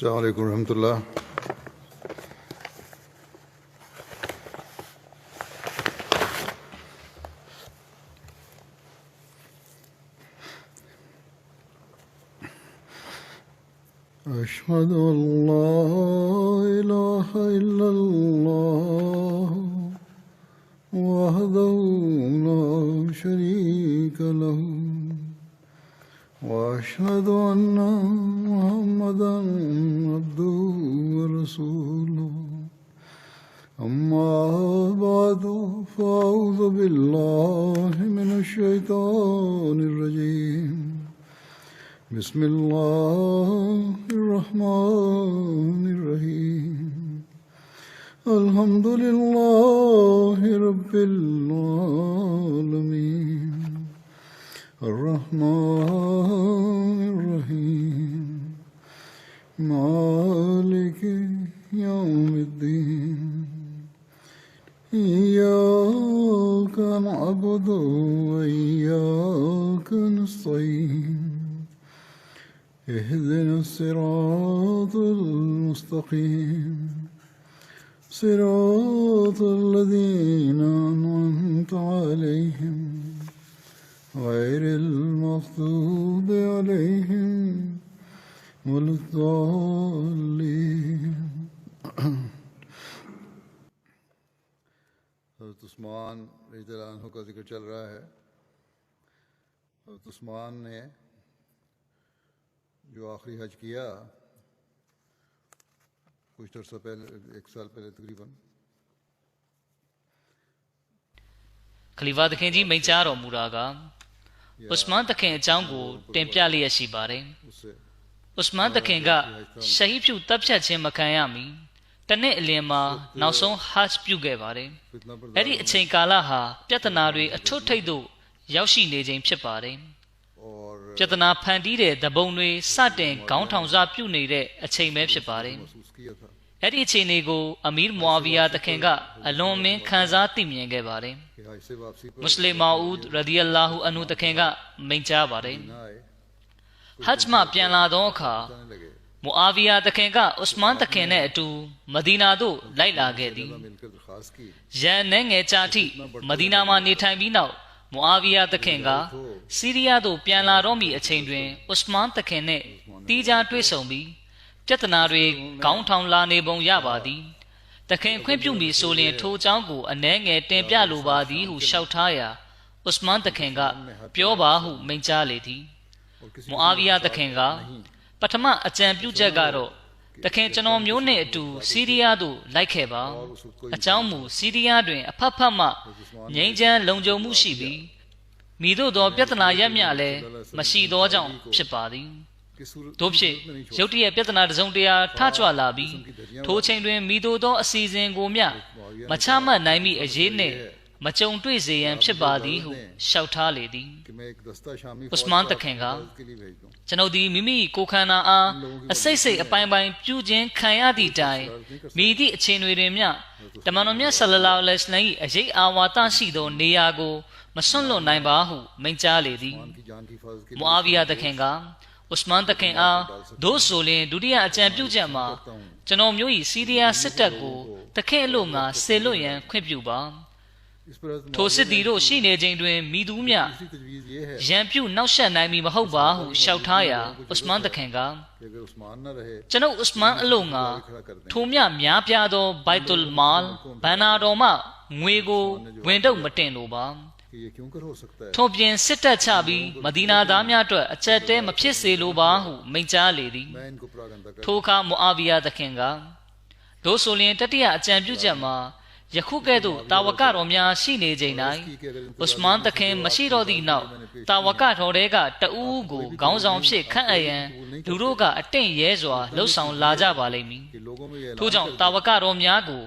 अस्सलाम वालेकुम रहमतुल्लाह। أشهد أن لا إله إلا الله وحده لا شريك له وأشهد أن محمدا عبده ورسوله أما بعد فأعوذ بالله من الشيطان الرجيم بسم الله الرحمن الرحيم الحمد لله رب العالمين الرحمن الرحيم مالك يوم الدين إياك نعبد وإياك نستعين اهدنا الصراط المستقيم صراط الذين أنعمت عليهم غير المغضوب عليهم ولا الضالين। हज़रत उस्मान रज़ियल्लाहु अन्हु का जिक्र चल रहा है। हज़रत उस्मान ने जो आखिरी हज किया कुछ अर्सा पहले, 1 साल पहले तकरीबन। खलीफा देखें जी मैं चार और मुरागा उस्मान देखें चाहूँगो टेम्प्या लिया शी बारे उस्मान देखेंगा शहीद प्यू तब चाचे मकायामी तने इलेमा 900 हज प्यू गए बारे ऐरी अच्छे काला हा प्यतनारे अठोठे दो यावशी ने जें फिर बारे प्यतना फंडी रे दबोंने साटे गांव ठाउंजा प्यू नहीं रे अच्छे में फिर बारे ऐरी अच्छे ने गो अमीर मुआविया देखेंगा अलों में खाजा तिमिये गए बारे मुस्लिम माऊद रदियल्लाहु अन्हु देखेंगा मिंचा बारे हज मा प्याला दो खा मुआविया देखेंगा उस्मान देखेने अटू मदीना दो लाई लागे दी यह नेंगे चाटी मदीना मा नेठाई भी नाउ मुआविया देखेंगा सीरिया दो प्याला रोमी अच्छे द्वें उस्मान देखेने तीजा ट्वे सोंबी चतना रे गांव ठाउं ला ने बों या बादी तखें ख्वेप्यू भी सोलें ठो चांगो अनेंगे टेम्प्या लोबादी हु शौठाया उस्मान देखेंगा प्यो बाहु मिंचा ले थी मुआविया देखेंगा पठमा अचैम्प्यू जगारो तखें चनो म्यो ने अटू सीरिया दो लाइखे बा अचाउमु सीरिया द्वें अफफमा न्यैजन लौंजो मुशी भी मीदो दो प्यतना यम्या ले मशी दो जाऊं फिपादी दोपशे जोटिया प्यतना रजौटिया ठाचवा लाबी ठोचें द्वें मीदो दो असीजें गोम्या मछामा नाइमी अजे ने मचौं ट्वे जेयं फिपादी हु शौठा ले दी उस्मान तखेंगा चनौदी मिमी कोखाना आ असै से अपाई बाई प्यू जें खाया दी टाई मीदी अच्छे नुरे म्या तमानो म्या सल्लल्लाहु अलैहि वसल्लम अजे आवाता सी दो नेयागो मसन लो नाई बाहु मिंचा ले दी मुआविया तखेंगा उस्मान तखें आ दो सोले दुनिया अचैम्प्यू जमा चनो म्योई सीरिया सिटक को तखें लोंगा सेलो यं ख्वेप्यू बा ठोसिदीरो शीने जें द्वें मीदूम्या यंप्यू नौशा नाइमी महौबा हु शौठाया उस्मान देखेंगा चनो उस्मान अलोंगा ठोम्या म्या प्या दो बैतुल माल बनारोमा मुएगो वेंडो मटें लोबा ठोप्यन सिटा छाबी मदीना दाम्या तो अचटे मफिय से लोबा हु मिंचा ले दी ठोका मुआविया देखेंगा दो सोलें टटिया अचैम्प्यू जमा यखु कह दो तावका रोम्या शीने जैनाई उस्मान तखें मशीरोदी नाव तावका ठोरेगा टऊ गो गांव जाऊं से खाएं दुरो का अटें ये जोआ लो साउं लाजा वाले मी ठो जाऊं तावका रोम्या गो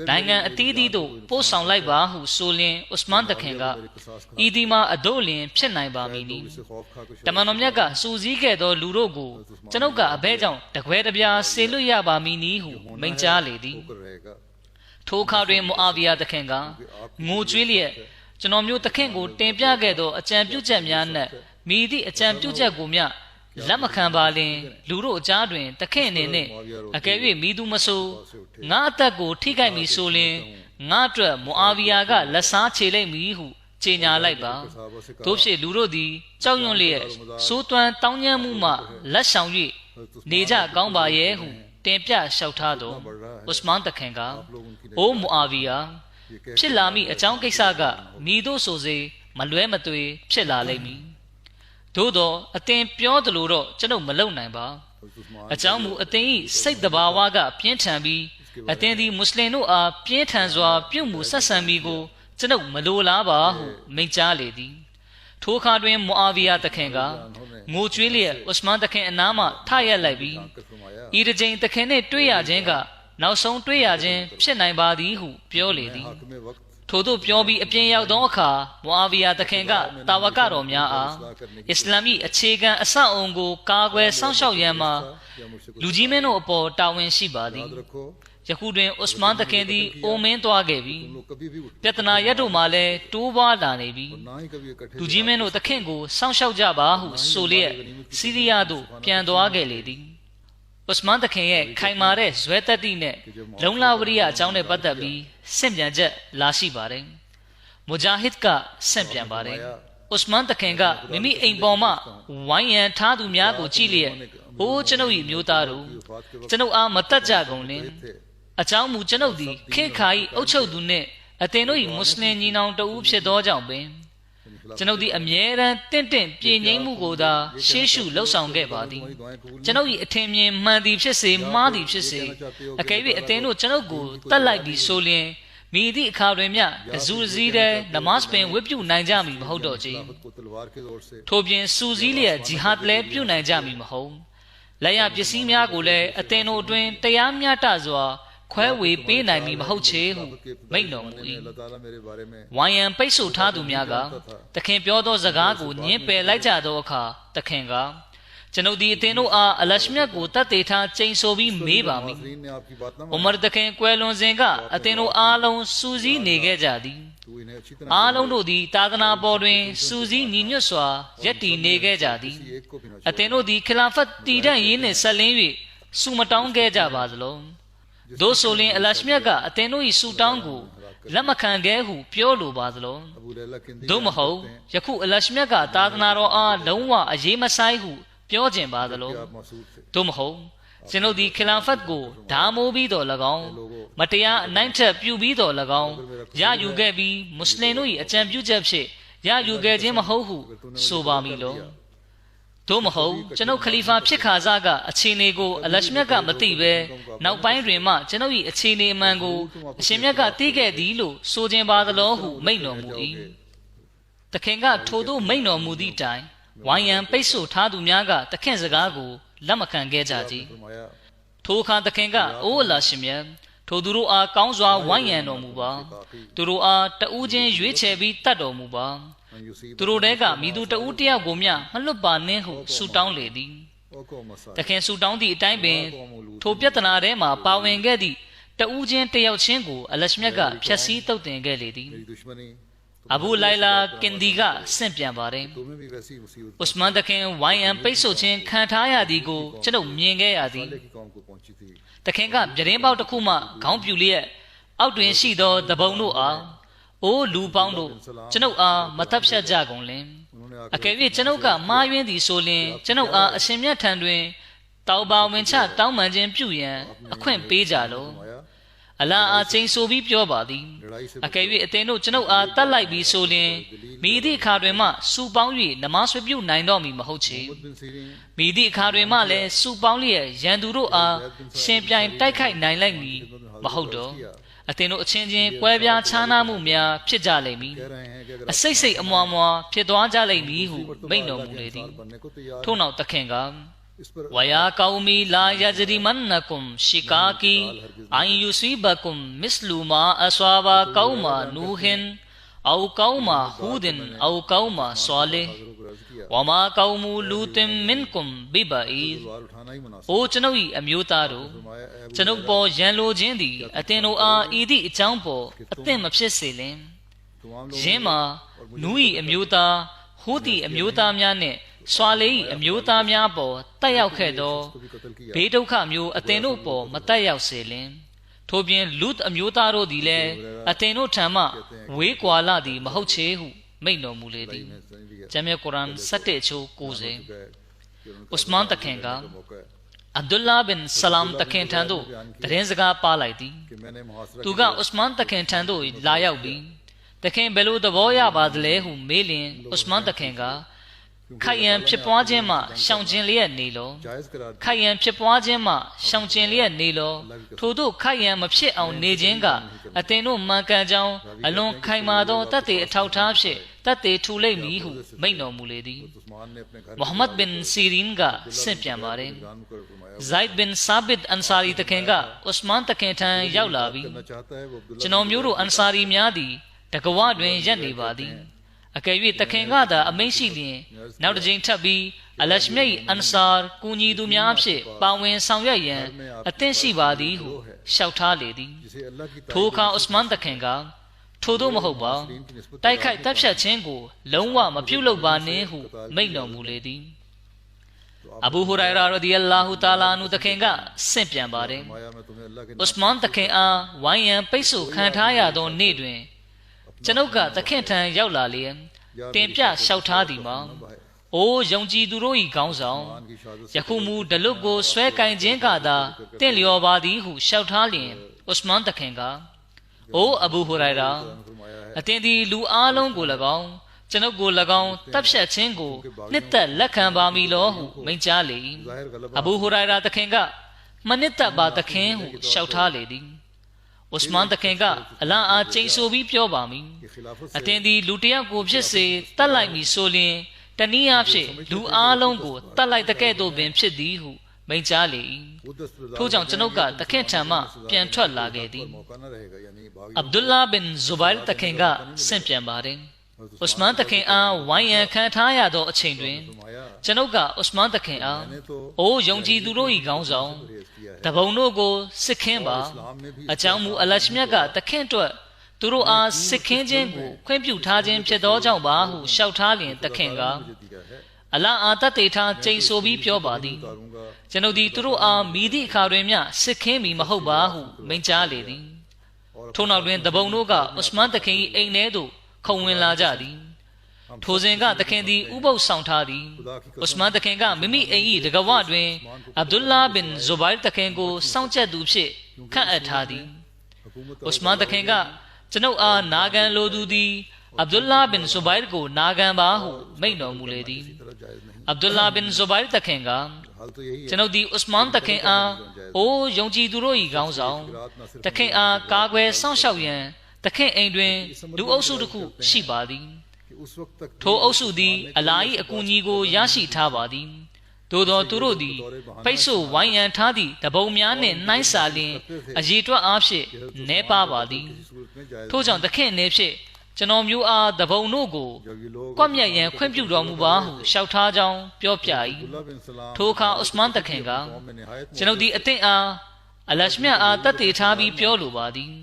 दांगा अतीदी दो पो साउं लाई बाहु सोलें उस्मान तखेंगा ईदी मा अदोलें फिर नाई बामीनी तमानोम्या का सूजी के दो लूरो गो चनो का अबे जाऊं तकवेर ब्या सेलो या बामीनी हूँ मिंचा ले दी ठोखा रे मुआविया देखेंगा मुचुलिए चनोम्यो तखेंगो टेंप्या गए दो अचैम्प्यू चैम्या न मीदी अचैम्प्यू चा गोम्या လက်မခံပါလင်လူတို့အကြားတွင်တခင်အနေနဲ့အကယ်၍မိသူမဆိုငါအသက်ကိုထိခိုက်မည်ဆိုလျှင်ငါအတွက်မွအာဗီယာကလက်စားချေလိုက်မည်ဟုကြေညာလိုက်ပါတို့ဖြစ်လူတို့သည်ကြောက်ရွံ့လျက်စိုးသွမ်းတောင်းညမ်းမှုမှလက်ဆောင်၍နေကြကောင်းပါရဲ့ဟုတင်ပြလျှောက်ထားသောဥစမန်တခင်ကအိုမွအာဗီယာဖြစ်လာမည့်အကြောင်းကိစ္စကမိတို့ဆိုစေမလွဲမသွေဖြစ်လာလိမ့်မည်သို့သောအသင်ပြောသလိုတော့ကျွန်ုပ်မလုပ်နိုင်ပါအကြောင်းမူအသင်၏စိတ်တဘာဝကပြင်းထန်ပြီးအသင်သည်မွတ်စလင်တို့အားပြင်းထန်စွာပြုမှုဆက်ဆံပြီးကိုကျွန်ုပ်မလိုလားပါဟုမိန့်ကြားလေသည်ထိုအခါတွင်မွအာဗီယာတခင်ကငိုကြွေးလျက်ဥစမန်တခင်အနားမှထရက်လိုက်ပြီးဤတစ်ကြိမ်တခင်နှင့်တွေ့ရခြင်းကနောက်ဆုံးတွေ့ရခြင်းဖြစ်နိုင်ပါသည်ဟုပြောလေသည်ထို့သို့ပြောပြီးအပြင်ရောက်သောအခါမွအာဗီယာတခင်ကတာဝကတော်များအားအစ္စလာမ်၏အခြေခံအဆောက်အုံကိုကာကွယ်စောင့်ရှောက်ရန်မှာလူကြီးမင်းတို့အပေါ်တာဝန်ရှိပါသည်ယခုတွင်ဥစမန်တခင်သည်အိုမင်းသွားခဲ့ပြီးပြဿနာရက်တို့မှလည်းတိုးပွားလာနေပြီလူကြီးမင်းတို့တခင်ကိုစောင့်ရှောက်ကြပါဟုဆိုလျက်စီးရီးယားသို့ပြန်သွားခဲ့လေသည်ဥစမန်တခင်ရဲ့ခိုင်မာတဲ့ဇွဲတက်တိနဲ့လုံလဝရိယအကြောင်းနဲ့ပတ်သက်ပြီးဆင့်ပြန်ချက်လာရှိပါတယ်မူဂျာဟစ်ကဆင့်ပြန်ပါတယ်ဥစမန်တခင်ကမိမိအိမ်ပေါ်မှဝိုင်းရန်ထားသူများကိုကြည့်လျက်ဟိုးကျွန်ုပ်၏မျိုးသားတို့ကျွန်ုပ်အားမတတ်ကြကုန်လင်အကြောင်းမူကျွန်ုပ်သည်ခေခါ၏အုပ်ချုပ်သူနှင့်အသင်တို့၏မွတ်စလင်ညီနောင်တဦးဖြစ်သောကြောင့်ပင်ကျွန်ုပ်သည်အမြဲတမ်းတင့်တင့်ပြေငြိမ်းမှုကိုသာရှေးရှုလှုပ်ဆောင်ခဲ့ပါသည်ကျွန်ုပ်၏အထင်မြင်မှန်သည်ဖြစ်စေမှားသည်ဖြစ်စေအကယ်၍အသင်တို့ကျွန်ုပ်ကိုတတ်လိုက်ပြီးဆိုလျင်မိသည့်အခါတွင်မျှအဇူဇီးတဲ့နမတ်ပင်ဝတ်ပြုနိုင်ကြမည်မဟုတ်တော့ချေထို့ပြင်စူးစီးလျက်ဂျီဟတ်လည်းပြုနိုင်ကြမည်မဟုတ်လက်ရပစ္စည်းများကိုလည်းအသင်တို့အတွင်းတရားမျှတစွာခွဲဝေပေးနိုင်မည်မဟုတ်ချေဟုမိန့်တော်မူ၏ဝိုင်ယံပိတ်ဆို့ထားသူများကတခင်ပြောသောစကားကိုညှင်းပယ်လိုက်ကြသောအခါတခင်ကကျွန်ုပ်ဒီအသင်တို့အားအလရှမြတ်ကိုတတ်သေးထားကျိန်ဆိုပြီးမေးပါမည်ဥမရတခင်ကွယ်လွန်စဉ်ကအသင်တို့အားလုံးစူးစီးနေခဲ့ကြသည်အားလုံးတို့သည်သာသနာပေါ်တွင်စူးစီးညီညွတ်စွာယက်တည်နေခဲ့ကြသည်အသင်တို့သည်ခလာဖတ်တည်တဲ့ရင်းနှင့်ဆက်လင်း၍စူမတောင်းခဲ့ကြပါသလုံးသို့ဆိုလျှင်အလရှမြတ်ကအသင်တို့၏စူတောင်းကိုလက်မခံခဲ့ဟုပြောလိုပါသလုံးသို့မဟုတ်ယခုအလရှမြတ်ကသာသနာတော်အားလုံးဝအရေးမဆိုင်ဟုပြောခြင်းပါသလုံးသို့မဟုတ်ကျွန်ုပ်ဒီခလာဖတ်ကိုဓာမိုးပြီးတော်၎င်းမတရားအနိုင်ထက်ပြုပြီးတော်၎င်းရယူခဲ့ပြီးမွတ်စလင်တို့၏အကြံပြုချက်ဖြင့်ရယူခဲ့ခြင်းမဟုတ်ဟုဆိုပါမည်လောသို့မဟုတ်ကျွန်ုပ်ခလီဖာဖြစ်ခါစားကအခြေအနေကိုအလရှမြတ်ကမသိပဲနောက်ပိုင်းတွင်မှကျွန်ုပ်၏အခြေအနေအမှန်ကိုအရှင်မြတ်ကသိခဲ့သည်လို့ဆိုခြင်းပါသလောဟုမိန့်တော်မူ၏တခင်ကထိုသို့မိန့်တော်မူသည့်တိုင်ဝိုင်းရန်ပိတ်ဆို့ထားသူများကတခင်စကားကိုလက်မခံခဲ့ကြကြထိုအခါတခင်ကအိုးအလရှင်မြတ်ထိုသူတို့အားကောင်းစွာဝိုင်းရန်တော်မူပါသူတို့အားတဦးချင်းရွေးချယ်ပြီးတတ်တော်မူပါသူတို့တဲကမိသူတဦးတယောက်ကိုမျှမလွတ်ပါနှင့်ဟုဆုတောင်းလေသည်တခင်ဆုတောင်းသည့်အတိုင်းပင်ထိုပြဿနာထဲမှပါဝင်ခဲ့သည့်တဦးချင်းတယောက်ချင်းကိုအလရှမြတ်ကဖျက်ဆီးတုတ်တင်ခဲ့လေသည်အဘူလိုင်လာကင်ဒီကဆင့်ပြန်ပါတယ်ဥစမန်တခင်ဝိုင်းရန်ပိတ်ဆို့ခြင်းခံထားရသည်ကိုကျွန်ုပ်မြင်ခဲ့ရသည်တခင်ကပြတင်းပေါက်တစ်ခုမှခေါင်းပြူလျက်အောက်တွင်ရှိသောတပုံတို့အားအိုးလူပေါင်းတို့ကျွန်ုပ်အားမတပ်ဖြတ်ကြကုန်လင်အကယ်၍ကျွန်ုပ်ကမှားယွင်းသည်ဆိုလျှင်ကျွန်ုပ်အားအရှင်မြတ်ထံတွင်တောက်ပါဝင်ချတောင်းပန်ခြင်းပြုရန်အခွင့်ပေးကြလောအလာအားချိန်ဆိုပြီးပြောပါသည်အကယ်၍အသင်တို့ကျွန်ုပ်အားတတ်လိုက်ပြီးဆိုလျှင်မိသည့်အခါတွင်မှစူပေါင်း၍နမဆွေပြုနိုင်တော့မည်မဟုတ်ချေမိသည့်အခါတွင်မှလည်းစူပေါင်းလျက်ရန်သူတို့အားရှင်ပြိုင်တိုက်ခိုက်နိုင်လိုက်မည်မဟုတ်တော့အသင်တို့အချင်းချင်းကွဲပြားခြားနားမှုများဖြစ်ကြလိမ့်မည်အစိတ်စိတ်အမွာမွာဖြစ်သွားကြလိမ့်မည်ဟုမိန့်တော်မူလေသည်ထို့နောက်တခင်ကဝယာကောမီလာယဂျရီမန်နကုမ်ရှီကာကီအန်ယူစီဘကုမ်မစ္စလူမာအဆွာဘာကောမာနူဟင်အော ကောမာဟူဒင်အော ကောမာဆွာလေဝမာကောမူလူတင်မင်ကုမ်ဘီဘာအီအိုကျွန်ုပ်၏အမျိုးသားတို့ကျွန်ုပ်ပေါ်ရန်လိုခြင်းသည်အသင်တို့အားဤသည့်အကြောင်းပေါ်အသင့်မဖြစ်စေလင်ယင်းမှာနူး၏အမျိုးသားဟူသည့်အမျိုးသားများနှင့် စွာလေ၏အမျိုးသားများပေါ်တက်ရောက်ခဲ့သောဘေးဒုက္ခမျိုးအသင်တို့ပေါ်မတက်ရောက်စေလင်ထို့ပြင်လူအမျိုးသားတို့သည်လည်းအသင်တို့ထံမှဝေးကွာလာသည်မဟုတ်ချေဟုမိန့်တော်မူလေသည်ဂျမ်းမြတ်ကုရ်အာန်7ချိုး90ဥစမန်တခင်ကအဗ်ဒူလာဘင်ဆလမ်တခင်ထံသို့တရင်စကားပါလိုက်သည်သူကဥစမန်တခင်ထံသို့လာရောက်ပြီးတခင်ဘယ်လိုသဘောရပါသလဲဟုမေးလျင်ဥစမန်တခင်ကခိုက်ရန်ဖြစ်ပွားခြင်းမှရှောင်ကျဉ်လျက်နေလောခိုက်ရန်ဖြစ်ပွားခြင်းမှရှောင်ကျဉ်လျက်နေလောထို့သို့ခိုက်ရန်မဖြစ်အောင်နေခြင်းကအသင်တို့မှန်ကန်ကြောင်းအလွန်ခိုင်မာသောတတ်သိအထောက်ထားဖြင့်တတ်သိထူလိမ့်မည်ဟုမိန့်တော်မူလေသည်မုဟမ္မဒ်ဘင်စီရင်ကဆင့်ပြန်ပါတယ်ဇိုက်ဘင်ဆာဘစ်အန်ဆာရီတခင်ကဥစမန်တခင်ထံရောက်လာပြီးကျွန်တော်မျိုးတို့အန်ဆာရီများသည်တကဝတွင်ရပ်နေပါသည်အကယ်၍တခင်ကသာအမိန့်ရှိလျင်နောက်တစ်ကြိမ်ထပ်ပြီးအလရှမြတ်အန်ဆာကူညီသူများအဖြစ်ပါဝင်ဆောင်ရွက်ရန်အသင့်ရှိပါသည်ဟုလျှောက်ထားလေသည်ထိုအခါဥစမန်တခင်ကထို့သောမဟုတ်ပါတိုက်ခိုက်တပ်ဖြတ်ခြင်းကိုလုံးဝမပြုလုပ်ပါနှင့်ဟုမိန့်တော်မူလေသည်အဘူဟူရိုင်ရာရဒီအလာဟူတာလာအန်ဟူတခင်ကဆင့်ပြန်ပါတယ်ဥစမန်တခင်အားဝိုင်းရန်ပိတ်ဆို့ခံထားရသောနေ့တွင်ကျွန်ုပ်ကတခင်ထံရောက်လာလျင်တင်ပြလျှောက်ထားသည်မှာအိုးယုံကြည်သူတို့၏ခေါင်းဆောင်ယခုမူဒလွတ်ကိုဆွဲကင်ခြင်းကသာတင့်လျော်ပါသည်ဟုလျှောက်ထားလျင်ဥစမန်တခင်ကအိုးအဘူဟူရိုင်ရာအသင်သည်လူအားလုံးကို၎င်းကျွန်ုပ်ကို၎င်းတပ်ဖြတ်ခြင်းကိုနှစ်သက်လက်ခံပါမည်လောဟုမိန့်ကြားလေ၏အဘူဟူရိုင်ရာတခင်ကမနှစ်သက်ပါတခင်ဟုလျှောက်ထားလေသည်ဥစမန်တခင်ကအလံအားကျိန်ဆိုပြီးပြောပါမည်အသင်သည်လူတစ်ယောက်ကိုဖြစ်စေတတ်လိုက်မည်ဆိုလျင်တနည်းအားဖြင့်လူအားလုံးကိုတတ်လိုက်တဲ့ကဲ့သို့ပင်ဖြစ်သည်ဟုမိန့်ကြားလေ၏ထို့ကြောင့်ကျွန်ုပ်ကတခင်ထံမှပြန်ထွက်လာခဲ့သည်အဗ်ဒူလာဘင်ဇူဘိုင်တခင်ကဆင့်ပြန်ပါတယ်ဥစမန်တခင်အားဝိုင်းရန်ခံထားရသောအချိန်တွင်ကျွန်ုပ်ကဥစမန်တခင်အားအိုးယုံကြည်သူတို့၏ခေါင်းဆောင်တပုံတို့ကိုစစ်ခင်းပါအကြောင်းမူအလရှမြတ်ကတခင်အတွက်သူတို့အားစစ်ခင်းခြင်းကိုခွင့်ပြုထားခြင်းဖြစ်သောကြောင့်ပါဟုလျှောက်ထားလျင်တခင်ကအလအာတတေထားကျိန်ဆိုပြီးပြောပါသည်ကျွန်ုပ်သည်သူတို့အားမိသည့်အခါတွင်မျှစစ်ခင်းမီမဟုတ်ပါဟုမိန့်ကြားလေသည်ထို့နောက်တွင်တပုံတို့ကဥစမန်တခင်၏အိမ်ထဲသို့ခုံဝင်လာကြသည်ထိုစဉ်ကတခင်သည်ဥပုပ်ဆောင်ထားသည်ဥစမန်တခင်ကမိမိအိမ်၏တကဝတွင်အဗ်ဒူလာဘင်ဇူဘိုင်တခင်ကိုစောင့်ကြပ်သူဖြစ်ခန့်အပ်ထားသည်ဥစမန်တခင်ကကျွန်ုပ်အားနာခံလိုသူသည်အဗ်ဒူလာဘင်ဇူဘိုင်ကိုနာခံပါဟုမိန့်တော်မူလေသည်အဗ်ဒူလာဘင်ဇူဘိုင်တခင်ကကျွန်ုပ်သည်ဥစမန်တခင်အားအိုးယုံကြည်သူတို့၏ခေါင်းဆောင်တခင်အားကာကွယ်စောင့်ရှောက်ရန်တခင်အိမ်တွင်လူအုပ်စုတစ်ခုရှိပါသည်ထိုအုပ်စုသည်အလာ၏အကူအညီကိုရရှိထားပါသည်သို့သောသူတို့သည်ပိတ်ဆို့ဝိုင်းရန်ထားသည့်တပုံများနှင့်နှိုင်းစာလျင်အရေအတွက်အားဖြင့်နည်းပါပါသည်ထို့ကြောင့်တခင်နေဖြင့်ကျွန်တော်မျိုးအားတပုံတို့ကိုကွပ်မျက်ရန်ခွင့်ပြုတော်မူပါဟုလျှောက်ထားကြောင်းပြောပြ၏ထိုအခါဥစမန်တခင်ကကျွန်ုပ်သည်အသင်အားအလရှမြတ်အားတတ်သိထားပြီးပြောလိုပါသည်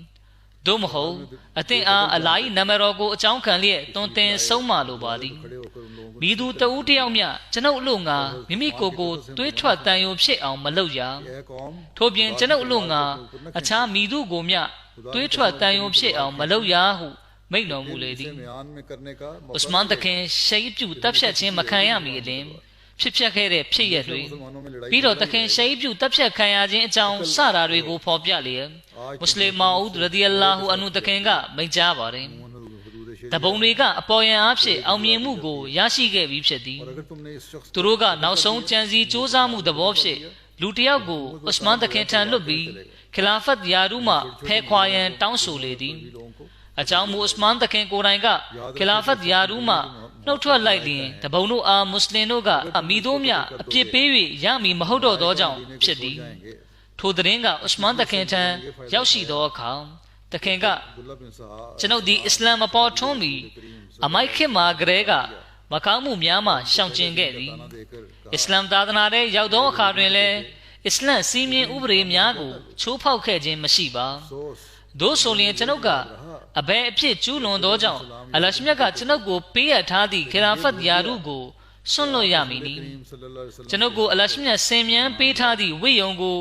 သို့မဟုတ်အသင်အားအလာ၏နမတော်ကိုအကြောင်းခံလျက်တွင်တင်ဆုံးမလိုပါသည်မိသူတဦးတယောက်မျှကျွန်ုပ်အလို့ငါမိမိကိုယ်ကိုတွေးထွက်တန်ယုံဖြစ်အောင်မလုပ်ရထို့ပြင်ကျွန်ုပ်အလို့ငါအခြားမိသူကိုမျှတွေးထွက်တန်ယုံဖြစ်အောင်မလုပ်ရဟုမိန့်တော်မူလေသည်ဥစမန်တခင်ရှိတ်ပြုတပ်ဖြတ်ခြင်းမခံရမီအလင်ဖြစ်ဖြတ်ခဲ့တဲ့ဖြစ်ရက်တွေပြီးတော့တခင်ရှိတ်ပြုတပ်ဖြတ်ခံရခြင်းအကြောင်းစတာတွေကိုဖော်ပြလျက်မွတ်စလင်မာအူဒ်ရဒီအလာဟူအန်ဟူတခင်ကမိန့်ကြားပါတယ်တပုံတွေကအပေါ်ယံအားဖြင့်အောင်မြင်မှုကိုရရှိခဲ့ပြီးဖြစ်သည်သူတို့ကနောက်ဆုံးကြံစည်စ조사မှုသဘောဖြင့်လူတစ်ယောက်ကိုဥစမန်တခင်ထံလွတ်ပြီးခလာဖတ်ယာရူမှဖဲခွာရန်တောင်းဆိုလေသည်အကြောင်းမူဥစမန်တခင်ကိုယ်တိုင်ကခလာဖတ်ယာရူမှနှုတ်ထွက်လိုက်လျင်တပုံတို့အားမွတ်စလင်တို့ကအမိတို့မြအပြစ်ပေး၍ရမည်မဟုတ်တော့သောကြောင့်ဖြစ်သည်ထိုသတင်းကဥစမန်တခင်ထံရောက်ရှိသောအခါတခင်ကကျွန်ုပ်ဒီအစ္စလာမ်မပေါ်ထွန်းမီအမိုက်ခေတ်မှာကလေးကမကောင်းမှုများမှရှောင်ကျဉ်ခဲ့သည်အစ္စလာမ်သာသနာထဲရောက်သောအခါတွင်လည်းအစ္စလာမ်စီမင်းဥပဒေများကိုချိုးဖောက်ခဲ့ခြင်းမရှိပါသို့ဆိုလျှင်ကျွန်ုပ်ကအဘယ်အဖြစ်ကျူးလွန်သောကြောင့်အလရှမြတ်ကကျွန်ုပ်ကိုပေးအပ်ထားသည့်ခလာဖတ်ယာရုကို စွန့်လွတ်ရမည်နီကျွန်ုပ်ကိုအလရှ်မြတ်ဆင်မြန်းပေးထားသည့်ဝိယုံကို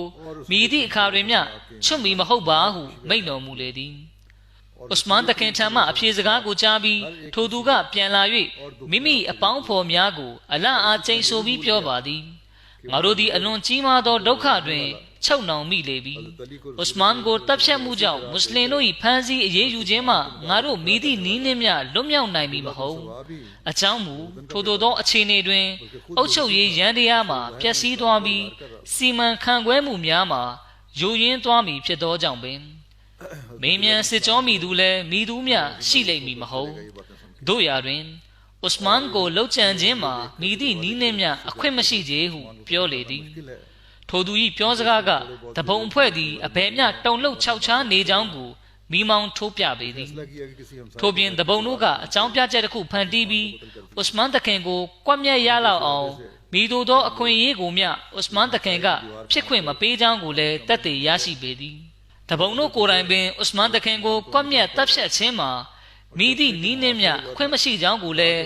မိသည့်အခါတွင်မျှချွတ်မီမဟုတ်ပါဟုမိန့်တော်မူလေသည်ဥစမန်တခင်ထံမှအဖြေစကားကိုကြားပြီးထိုသူကပြန်လာ၍မိမိအပေါင်းဖော်များကိုအလန့်အားကျိန်ဆိုပြီးပြောပါသည်ငါတို့သည်အလွန်ကြီးမားသောဒုက္ခတွင်ချုပ်နှောင်မိလေပြီဥစမန်ကိုတပ်ဖြတ်မှုကြောင့်မွတ်စလင်တို့၏ဖမ်းဆီးအရေးယူခြင်းမှငါတို့မိသည့်နည်းနှင့်မျှလွတ်မြောက်နိုင်မည်မဟုတ်အကြောင်းမူထိုသို့သောအခြေအနေတွင်အုပ်ချုပ်ရေးရန်တရားမှာပျက်စီးသွားပြီးစီမံခန့်ခွဲမှုများမှာယိုယွင်းသွားမည်ဖြစ်သောကြောင့်ပင်မင်းမြန်စစ်ကြောမိသူလည်းမိသူမျှရှိလိမ့်မည်မဟုတ်တို့ရာတွင်ဥစမန်ကိုလှုပ်ကြံခြင်းမှာမိသည့်နည်းနှင့်မျှအခွင့်မရှိကြဟုပြောလေသည်ထိုသူ၏ပြောစကားကတပုံအဖွဲ့သည်အဘယ်မျှတုံလှုပ်ခြောက်ခြားနေကြောင်းကိုမိမောင်းထိုးပြပေသည်ထို့ပြင်တပုံတို့ကအကြောင်းပြချက်တစ်ခုဖန်တီးပြီးဥစမန်တခင်ကိုကွက်မြက်ရလောက်အောင်မိတို့သောအခွင့်အရေးကိုမျှဥစမန်တခင်ကဖြစ်ခွင့်မပေးကြောင်းကိုလည်းတက်သေးရရှိပေသည်တပုံတို့ကိုယ်တိုင်ပင်ဥစမန်တခင်ကိုကွက်မြက်တပ်ဖြတ်ခြင်းမှာမိသည့်နီးနှင်းမြအခွင့်မရှိကြောင်းကိုလည်း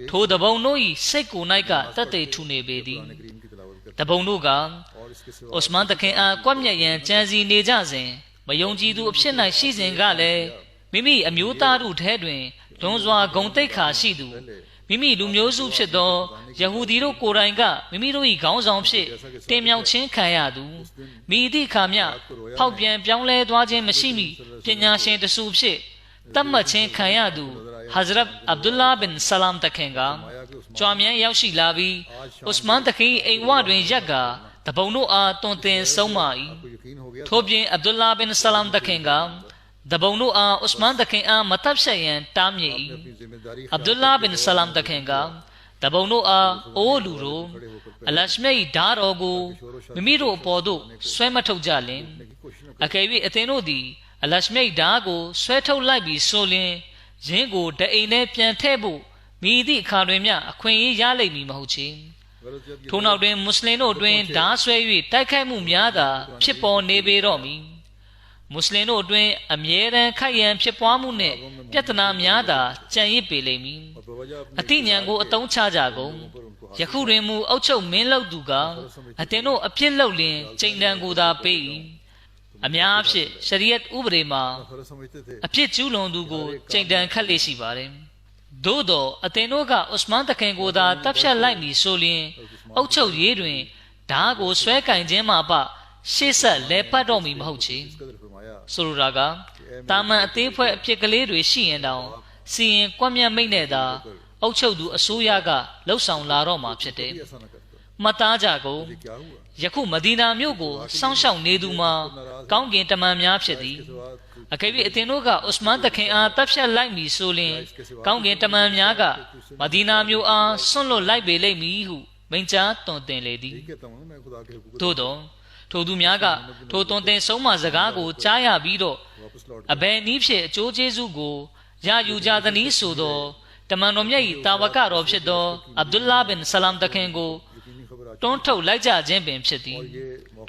ထိုတပုံတို့၏စိတ်ကိုယ်၌ကတက်သေးထူနေပေသည်တပုံတို့ကဥစမန်တခင်အားကွက်မြက်ရန်ကြံစီနေကြစဉ်မယုံကြည်သူအဖြစ်၌ရှိစဉ်ကလည်းမိမိအမျိုးသားတို့ထဲတွင်လွန်စွာဂုဏ်သိက္ခာရှိသူမိမိလူမျိုးစုဖြစ်သောယဟူဒီတို့ကိုယ်တိုင်ကမိမိတို့၏ခေါင်းဆောင်ဖြစ်တင်မြှောက်ခြင်းခံရသူမိသည့်အခါမျှဖောက်ပြန်ပြောင်းလဲသွားခြင်းမရှိမီပညာရှင်တဆူဖြစ်တတ်မှတ်ခြင်းခံရသူဟဇရတ်အဗ်ဒူလာဘင်ဆလာမ်တခင်ကကြွားမြန်းရောက်ရှိလာပြီးဥစမန်တခင်အိမ်ဝတွင်ရက်ကတပုံတို့အားတွင်တင်ဆုံးမ၏ထို့ပြင်အဗ်ဒူလာဘင်ဆလာမ်တခင်ကတပုံတို့အားဥစမန်တခင်အားမတပ်ဖြတ်ရန်တားမြစ်၏အဗ်ဒူလာဘင်ဆလာမ်တခင်ကတပုံတို့အားအိုးလူတို့အလရှမြတ်၏ဓာတ်တော်ကိုမိမိတို့အပေါ်သို့ဆွဲမထုတ်ကြလင်အကယ်၍အသင်တို့သည်အလရှမြတ်ဓာတ်ကိုဆွဲထုတ်လိုက်ပြီးဆိုလျင်ယင်းကိုတအိမ်ထဲပြန်ထည့်ဖို့မိသည့်အခါတွင်မျှအခွင့်အရေးရလိမ့်မည်မဟုတ်ချေထို့နောက်တွင်မွတ်စလင်တို့တွင်ဓာတ်ဆွဲ၍တိုက်ခိုက်မှုများသာဖြစ်ပေါ်နေပေတော့မည်မွတ်စလင်တို့တွင်အမြဲတမ်းခိုက်ရန်ဖြစ်ပွားမှုနှင့်ပြဿနာများသာကြံရစ်ပေလိမ့်မည်အသိဉာဏ်ကိုအသုံးချကြကုန်ယခုတွင်မူအုပ်ချုပ်မင်းလုပ်သူကအသင်တို့အဖြစ်လုပ်လျင်ချိန်တန်ကိုသာပေး၏အများအဖြစ်ရှရီယတ်ဥပဒေမှာအဖြစ်ကျူးလွန်သူကိုချိန်တန်ခတ်လေ့ရှိပါတယ်သို့သောအသင်တို့ကဥစမန်တခင်ကိုသာတပ်ဖြတ်လိုက်မည်ဆိုလျင်အုပ်ချုပ်ရေးတွင်ဓာတ်ကိုဆွဲကင်ခြင်းမှာရှေ့ဆက်လဲပတ်တော့မည်မဟုတ်ချေဆိုလိုတာကတာမန်အသေးဖွဲ့အဖြစ်ကလေးတွေရှိရင်တောင်စီရင်ကွက်မြတ်မိတ်နဲ့သာအုပ်ချုပ်သူအစိုးရကလှုပ်ဆောင်လာတော့မှာဖြစ်တယ်မှတ်သားကြကုန်ယခုမဒီနာမြို့ကိုစောင့်ရှောက်နေသူမှာကောင်းကင်တမန်များဖြစ်သည်အကယ်၍အသင်တို့ကဥစမန်တခင်အားတပ်ဖြတ်လိုက်မည်ဆိုလျှင်ကောင်းကင်တမန်များကမဒီနာမြို့အားဆွန့်လွတ်လိုက်ပေလိမ့်မည်ဟုမိန့်ကြားတွင်တင်လေသည်သို့သောထိုသူများကထိုတွင်တင်ဆုံးမစကားကိုကြားရပြီးတော့အဘယ်နည်းဖြင့်အကျိုးကျေးဇူးကိုရယူကြသနည်းဆိုသောတမန်တော်မြတ်၏တာဝကတော်ဖြစ်သောအဗ်ဒူလာဘင်ဆလာမ်တခင်ကိုတွန်းထုတ်လိုက်ကြခြင်းပင်ဖြစ်သည်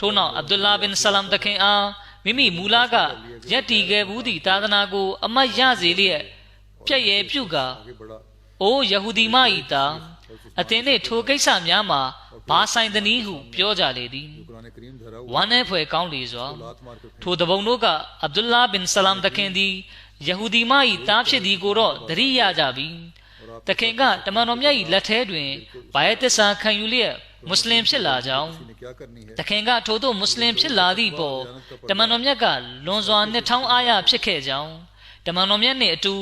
ထို့နောက်အဗ်ဒူလာဘင်ဆလာမ်တခင်အားမိမိမူလကရက်တီခဲ့ဘူးသည့်သာသနာကိုအမတ်ရစေလျက်ပြည့်ရဲ့ပြုကာအိုယဟူဒီမ၏တာအသင်နှင့်ထိုကိစ္စများမှာဘာဆိုင်သနည်းဟုပြောကြလေသည်ဝမ်းနည်းဖွယ်ကောင်းလေစွာထိုတပုံတို့ကအဗ်ဒူလာဘင်ဆလာမ်တခင်သည်ယဟူဒီမ၏တားဖြစ်သည်ကိုတော့သတိရကြပြီတခင်ကတမန်တော်မြတ်၏လက်ထဲတွင်ဘာယသစ္စာခံယူလျက်မွတ်စလင်ဖြစ်လာကြောင်းတခင်ကထိုသို့မွတ်စလင်ဖြစ်လာသည့်ပေါ်တမန်တော်မြတ်ကလွန်စွာနှစ်ထောင်အားရဖြစ်ခဲ့ကြောင်းတမန်တော်မြတ်နှင့်အတူ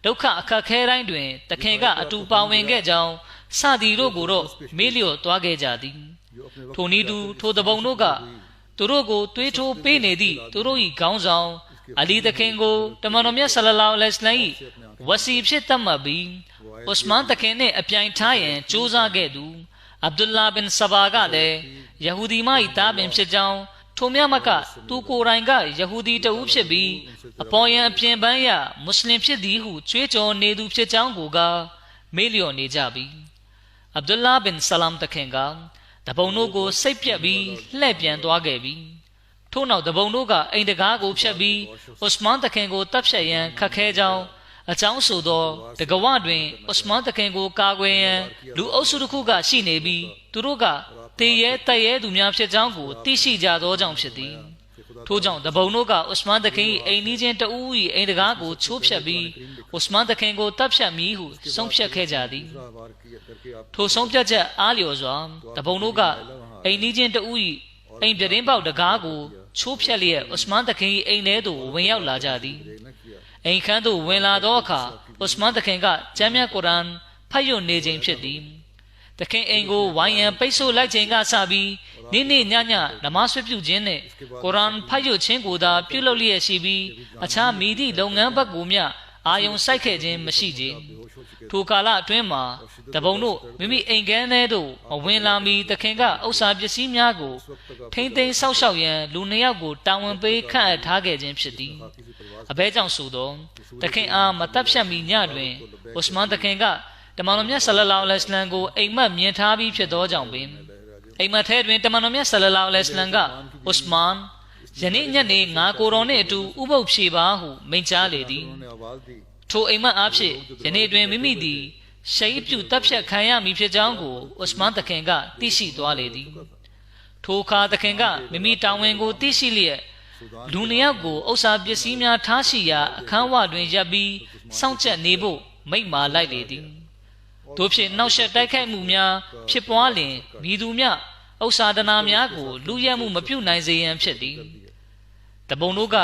ဒုက္ခအခက်ခဲတိုင်းတွင်တခင်ကအတူပါဝင်ခဲ့ကြောင်းစသည်တို့ကိုတော့မေးလျော့သွားခဲ့ကြသည်ထိုနည်းတူထိုတပုံတို့ကသူတို့ကိုတွေးထိုးပေးနေသည့်သူတို့၏ခေါင်းဆောင်အလီတခင်ကိုတမန်တော်မြတ်ဆလလောလ္လဟ်အလိုင်းဝစီဖြစ်တတ်မှတ်ပြီးဥစမန်တခင်နှင့်အပြိုင်ထားရန်ကြိုးစားခဲ့သူအဗ်ဒူလာဘင်ဆဘာကလည်းယဟူဒီမ၏သားပင်ဖြစ်ကြောင်းထိုမြတ်မကသူကိုယ်တိုင်ကယဟူဒီတဦးဖြစ်ပြီးအပေါ်ယံအပြင်ပန်းရမွတ်စလင်ဖြစ်သည်ဟုကြွေးကြော်နေသူဖြစ်ကြောင်းကိုကမေးလျော့နေကြပြီအဗ်ဒူလာဘင်ဆလာမ်တခင်ကတပုံတို့ကိုစိတ်ပြက်ပြီးလှည့်ပြန်သွားခဲ့ပြီထို့နောက်တပုံတို့ကအိမ်တကားကိုဖျက်ပြီးဥစမန်တခင်ကိုတပ်ဖြတ်ရန်ခတ်ခဲကြောင်း အကြောင်းဆိုသောတကဝတွင်ဥစမန်တခင်ကိုကာကွယ်ရန်လူအုပ်စုတစ်ခုကရှိနေပြီးသူတို့ကတေရဲတက်ရဲသူများဖြစ်ကြောင်းကိုသိရှိကြသောကြောင့်ဖြစ်သည်ထို့ကြောင့်တပုံတို့ကဥစမန်တခင်၏အိမ်နီးချင်းတဦး၏အိမ်တကားကိုချိုးဖျက်ပြီးဥစမန်တခင်ကိုတပ်ဖြတ်မည်ဟုဆုံးဖြတ်ခဲ့ကြသည်ထိုဆုံးဖြတ်ချက်အားလျော်စွာတပုံတို့ကအိမ်နီးချင်းတဦး၏အိမ်ပြတင်းပေါက်တကားကိုချိုးဖျက်လျက်ဥစမန်တခင်၏အိမ်ထဲသို့ဝင်ရောက်လာကြသည်အိမ်ခန်းသို့ဝင်လာသောအခါဥစမန်တခင်ကကျမ်းမြတ်ကုရ်အာန်ဖတ်ရွတ်နေခြင်းဖြစ်သည်တခင်အိမ်ကိုဝိုင်းရန်ပိတ်ဆို့လိုက်ခြင်းကစပြီးနေ့နေ့ညညနမတ်ဆွပြုခြင်းနှင့်ကုရ်အာန်ဖတ်ရွတ်ခြင်းကိုသာပြုလုပ်လျက်ရှိပြီးအခြားမိသည့်လုပ်ငန်းဘက်ကိုမျှအာယုံစိုက်ခဲ့ခြင်းမရှိကြထိုကာလအတွင်းမှာတပုံတို့မိမိအိမ်ကန်းထဲသို့မဝင်လာမီတခင်ကဥစ္စာပစ္စည်းများကိုထိမ့်သိမ်းဆောက်ရှောက်ရန်လူနှစ်ယောက်ကိုတာဝန်ပေးခန့်အပ်ထားခဲ့ခြင်းဖြစ်သည်အဘဲကြောင့်ဆိုသောတခင်အားမတပ်ဖြတ်မီညတွင်ဥစမန်တခင်ကတမန်တော်မြတ်ဆလလောလ္လဟ်အလัยဟိဝါစလမ်ကိုအိမ်မက်မြင်ထားပြီးဖြစ်သောကြောင့်ပင်အိမ်မက်ထဲတွင်တမန်တော်မြတ်ဆလလောလ္လဟ်အလัยဟိဝါစလမ်ကဥစမန်ယနေ့ညနေငါကိုယ်တော်နှင့်အတူဥပုပ်ဖြေပါဟုမိန့်ကြားလေသည်ထိုအိမ်မက်အားဖြင့်ယနေ့တွင်မိမိသည်ရှိတ်ပြုတပ်ဖြတ်ခံရမည်ဖြစ်ကြောင်းကိုဥစမန်တခင်ကသိရှိသွားလေသည်ထိုအခါတခင်ကမိမိတာဝန်ကိုသိရှိလျက်လူနှစ်ယောက်ကိုဥစ္စာပစ္စည်းများထားရှိရာအခန်းဝတွင်ရပ်ပြီးစောင့်ကြပ်နေဖို့မိန့်မာလိုက်လေသည်တို့ဖြင့်နောက်ဆက်တိုက်ခိုက်မှုများဖြစ်ပွားလျင်မိသူမြဥစ္စာဒနာများကိုလူရဲမှုမပြုနိုင်စေရန်ဖြစ်သည်တပုံတို့က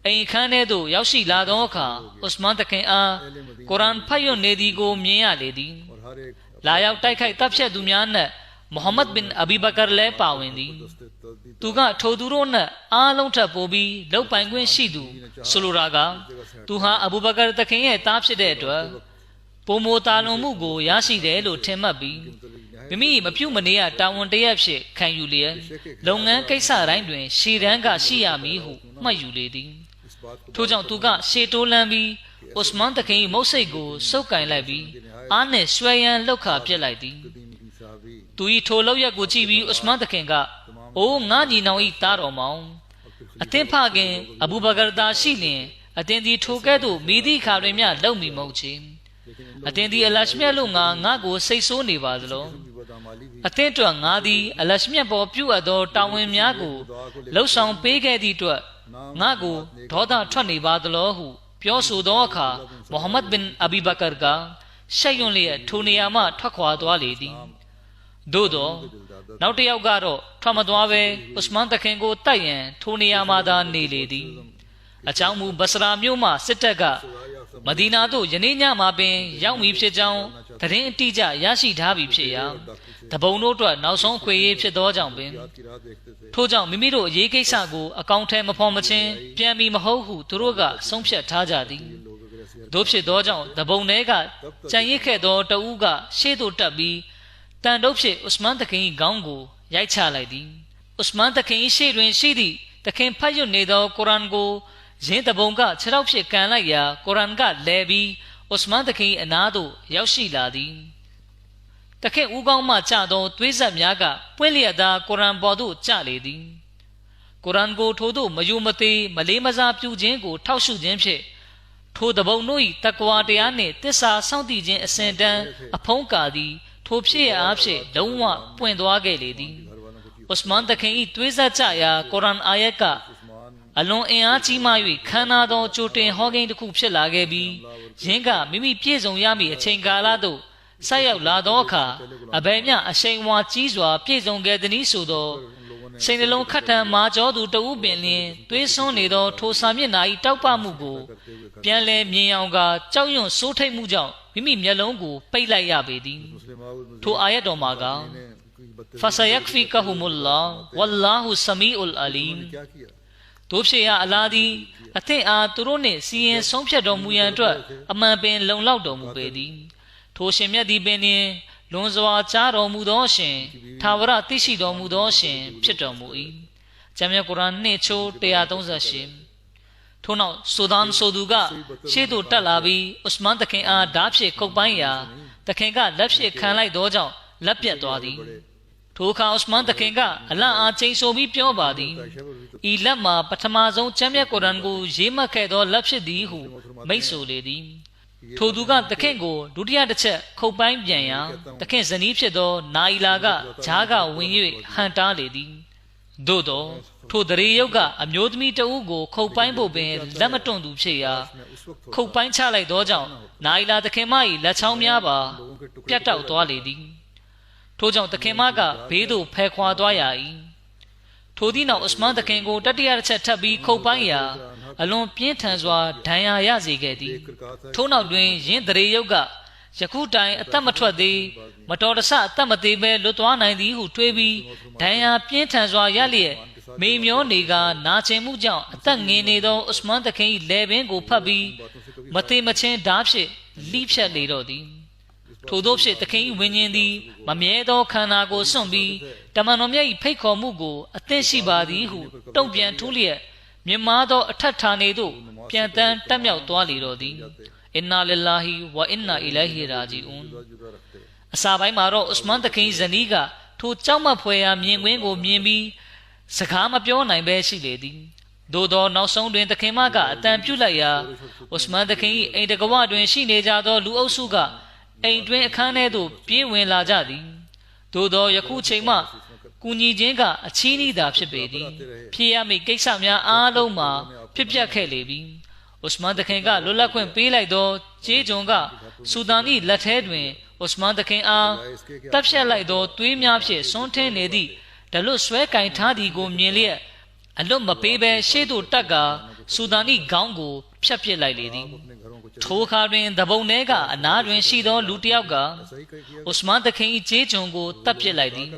အိမ်ခန်းထဲသို့ရောက်ရှိလာသောအခါဥစမန်တခင်အားကုရ်အာန်ဖတ်ရွတ်နေသည်ကိုမြင်ရလေသည်လာရောက်တိုက်ခိုက်တပ်ဖြတ်သူများနှင့်မုဟမ္မဒ်ဘင်အဘီဘကာလည်းပါဝင်သည်သူကထိုသူတို့နှင့်အားလုံးထပ်ပိုပြီးလောက်ပိုင်ခွင့်ရှိသူဆိုလိုတာကသူဟာအဘူဘကာတခင်ရဲ့သားဖြစ်တဲ့အတွက်ပုံမိုတာလွန်မှုကိုရရှိတယ်လို့ထင်မှတ်ပြီးမိမိမပြုတ်မနေရတာဝန်တရက်ဖြစ်ခံယူလျက်လုပ်ငန်းကိစ္စတိုင်းတွင်ရှေ့တန်းကရှိရမည်ဟုမှတ်ယူလေသည်ထို့ကြောင့်သူကရှေ့တိုးလန်းပြီးဥစမန်တခင်၏မုတ်စိတ်ကိုစုပ်ကင်လိုက်ပြီးအားနှင့်ဆွဲရန်လှုပ်ခါပြစ်လိုက်သည်သူ၏ထိုလောက်ရက်ကိုကြည့်ပြီးဥစမန်တခင်ကအိုးငါညီနောင်၏သားတော်မောင်အသင်ဖခင်အဘူဘကာသာရှိလျင်အသင်သည်ထိုကဲ့သို့မိသည့်ခါတွင်မျှလုံမီမဟုတ်ချေအသင်သည်အလရှမြတ်လို့ငါကိုစိတ်ဆိုးနေပါသလောအသင်တို့ငါသည်အလရှမြတ်ပေါ်ပြုအပ်သောတာဝန်များကိုလှုပ်ဆောင်ပေးခဲ့သည့်အတွက်ငါကိုဒေါသထွက်နေပါသလောဟုပြောဆိုသောအခါမုဟမ္မဒ်ဘင်အဘီဘကာကရှက်ရွံ့လျက်ထိုနေရာမှထွက်ခွာသွားလေသည်သို့သောနောက်တစ်ယောက်ကတော့ထွက်မသွားပဲဥစမန်တခင်ကိုတိုက်ရန်ထိုနေရာမှသာနေလေသည်အကြောင်းမူဘဆရာမြို့မှစစ်တပ်ကမဒီနာသို့ယနေ့ညမှာပင်ရောက်မည်ဖြစ်ကြောင်းသတင်းအတိအကျရရှိထားပြီဖြစ်ရာတပုံတို့အတွက်နောက်ဆုံးခွေရေးဖြစ်သောကြောင့်ပင်ထို့ကြောင့်မိမိတို့အရေးကိစ္စကိုအကောင့်ထဲမဖော်မချင်းပြန်ပြီးမဟုတ်ဟုသူတို့ကဆုံးဖြတ်ထားကြသည်တို့ဖြစ်သောကြောင့်တပုံထဲကကြံရစ်ခဲ့သောတဦးကရှေ့သို့တက်ပြီးတန်တုပ်ဖြစ်ဥစမန်တခင်၏ခေါင်းကိုရိုက်ချလိုက်သည်ဥစမန်တခင်၏ရှေ့တွင်ရှိသည့်တခင်ဖတ်ရွတ်နေသောကုရ်အာန်ကိုရင်းတပုံကခြေထောက်ဖြစ်ကန်လိုက်ရာကုရ်အာန်ကလဲပြီးဥစမန်တခင်၏အနားသို့ရောက်ရှိလာသည်တခင်ဦးခေါင်းမှကျသောသွေးဆက်များကပွင့်လျက်သာကုရ်အာန်ပေါ်သို့ကျလေသည်ကုရ်အာန်ကိုထိုသို့မယုံမသေးမလေးမစားပြုခြင်းကိုထောက်ရှုခြင်းဖြင့်ထိုတပုံတို့၏တက္ကဝါတရားနှင့်သစ္စာစောင့်တည်ခြင်းအစဉ်တန်းအဖုံးကာသည်ထိုဖြစ်ရအားဖြင့်လုံးဝပွင့်သွားခဲ့လေသည်ဥစမန်တခင်၏သွေးဆက်ကြရာကုရ်အာန်အာယတ်ကအလွန်အင်အားကြီးမှ၍ခမ်းနားသောကြိုတင်ဟောကိန်းတစ်ခုဖြစ်လာခဲ့ပြီးယင်းကမိမိပြည့်စုံရမည့်အချိန်ကာလသို့ဆက်ရောက်လာသောအခါအဘယ်မျှအရှိန်အဝါကြီးစွာပြည့်စုံခဲ့သည်ဆိုသောစိတ်နှလုံးခတ်ထန်မာကျောသူတဦးပင်လျင်သွေးဆွန်းနေသောထိုစာမျက်နှာ၏တောက်ပမှုကိုပြန်လည်မြင်အောင်ကကြောက်ရွံ့စိုးထိတ်မှုကြောင့်မိမိမျက်လုံးကိုပိတ်လိုက်ရပေသည်ထိုအာယတ်တော်မှာကဖဆယက်ဖီကဟူမူလာဝလ္လာဟူဆမီအူလ်အလီမ်တို့ဖြစ်ရအလာသည်အသင်အားသူတို့နှင့်စီရင်ဆုံးဖြတ်တော်မူရန်အတွက်အမှန်ပင်လုံလောက်တော်မူပေသည်ထိုရှင်မြတ်သည်ပင်လျင်လွန်စွာကြားတော်မူသောရှင်ထာဝရသိရှိတော်မူသောရှင်ဖြစ်တော်မူ၏ကျမ်းမြတ်ကုရ်အာန်နှင့်ချိုး138ထို့နောက်ဆိုသူကရှေ့သို့တက်လာပြီးဥစမန်တခင်အားဓာဖြင့်ကုတ်ပိုင်းရာတခင်ကလက်ဖြင့်ခံလိုက်သောကြောင့်လက်ပြတ်သွားသည်ထိုအခါဥစမန်တခင်ကအလန့်အားချိန်ဆိုပြီးပြောပါသည်ဤလက်မှာပထမဆုံးကျမ်းမြတ်ကုရ်အာန်ကိုရေးမှတ်ခဲ့သောလက်ဖြစ်သည်ဟုမိန့်ဆိုလေသည် ထိုသူကသခင်ကိုဒုတိယတစ်ချက်ခုတ်ပိုင်းပြန်ရာသခင်ဇနီးဖြစ်သောနာယီလာကဂျားကဝင်၍ဟန်တားလေသည်သို့သောထိုတရေယုတ်ကအမျိုးသမီးတဦးကိုခုတ်ပိုင်းဖို့ပင်လက်မတွန့်သူဖြစ်ရာခုတ်ပိုင်းချလိုက်သောကြောင့်နာယီလာသခင်မ၏လက်ချောင်းများပါပြတ်တောက်သွားလေသည်ထို့ကြောင့်သခင်မကဘေးသို့ဖယ်ခွာသွားရ၏ထိုသည့်နောက်ဥစမန်သခင်ကိုတတိယတစ်ချက်ထပ်ပြီးခုတ်ပိုင်းရာအလွန်ပြင်းထန်စွာဒဏ်ရာရစေခဲ့သည်ထို့နောက်တွင်ယင်းတရေယုတ်ကယခုတိုင်အသက်မထွက်သေးမတော်တဆအသက်မသေးဘဲလွတ်သွားနိုင်သည်ဟုတွေးပြီးဒဏ်ရာပြင်းထန်စွာရလျက်မေမျောနေကနာကျင်မှုကြောင့်အသက်ငင်နေသောဥစမန်သခင်၏လယ်ပင်ကိုဖတ်ပြီးမသေးမချင်းဓာဖြင့်လိဖြတ်လေတော့သည်ထို့သောဖြင့်သခင်၏ဝိညာဉ်သည်မမြဲသောခန္ဓာကိုစွန့်ပြီးတမန်တော်မြတ်၏ဖိတ်ခေါ်မှုကိုအသင့်ရှိပါသည်ဟုတုံ့ပြန်ထူးလျက်မြင်မာသောအထက်ဌာနေသို့ပြန်တန်းတက်မြောက်သွားလေတော့သည်အင်နာလ illah ဝအင်နာအီလိုင်ဟီရာဂျီအွန်အစာပိုင်းမှာတော့ဥစမန်သခင်ဇနီးကထိုကြောက်မက်ဖွယ်ရာမြင်ကွင်းကိုမြင်ပြီးစကားမပြောနိုင်ဘဲရှိလေသည်သို့သောနောက်ဆုံးတွင်သခင်မကအတန်ပြုတ်လိုက်ရာဥစမန်သခင်၏အိမ်တကဝတွင်ရှိနေကြသောလူအုပ်စုကအိမ်တွင်အခန်းထဲသို့ပြေးဝင်လာကြသည်သို့သောယခုချိန်မှကူညီခြင်းကအချီးနှီးသာဖြစ်ပေသည်ဖြစ်ရမည့်ကိစ္စများအားလုံးမှာဖြစ်ပျက်ခဲ့လေပြီဥစမန်သခင်ကလွတ်လပ်ခွင့်ပေးလိုက်သောကျေးကျွန်ကဆူဒန်၏လက်ထဲတွင်ဥစမန်သခင်အားတပ်ဖြတ်လိုက်သောသွေးများဖြင့်စွန်းထင်းနေသည့်ဒလွတ်ဆွဲကင်ထားသည်ကိုမြင်လျက်အလွတ်မပေးဘဲရှေ့သို့တက်ကဆူဒန်၏ခေါင်းကိုဖြတ်ပစ်လိုက်လေသည်ထိုအခါတွင်တပုံထဲကအနားတွင်ရှိသောလူတစ်ယောက်ကဥစမန်သခင်၏ကျေးကျွန်ကိုတပ်ပစ်လိုက်သည်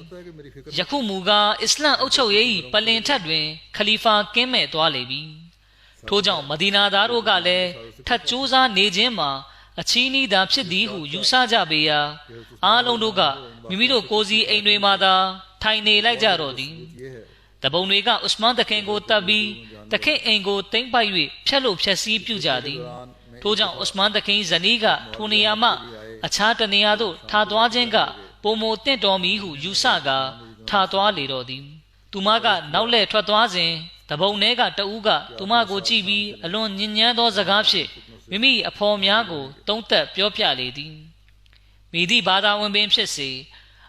ယခုမူကားအစ္စလမ်အုပ်ချုပ်ရေး၏ပလင်ထက်တွင်ခလီဖာကင်းမဲ့သွားလေပြီထို့ကြောင့်မဒီနာသားတို့ကလည်းထပ်ကြိုးစားနေခြင်းမှာအချီးနှီးသာဖြစ်သည်ဟုယူဆကြပေရာအားလုံးတို့ကမိမိတို့ကိုယ်စီအိမ်တွေမှာသာထိုင်နေလိုက်ကြတော့သည်တပုံတွေကဥစမန်သခင်ကိုတပ်ပြီးသခင်အိမ်ကိုတိမ့်ပိုက်၍ဖျက်လို့ဖျက်ဆီးပြုကြသည်ထို့ကြောင့်ဥစမန်သခင်ဇနီးကထိုနေရာမှအခြားတနေရာသို့ထားသွားခြင်းကပုံမတင့်တော်မီဟုယူဆကာထားသွားလေတော့သည်သူမကနောက်လှည့်ထွက်သွားစဉ်တပုံထဲကတဦးကသူမကိုကြည့်ပြီးအလွန်ညဉ့်ညမ်းသောစကားဖြင့်မိမိအဖော်များကိုတုံးသက်ပြောပြလေသည်မိသည့်ဘာသာဝင်ပင်ဖြစ်စေ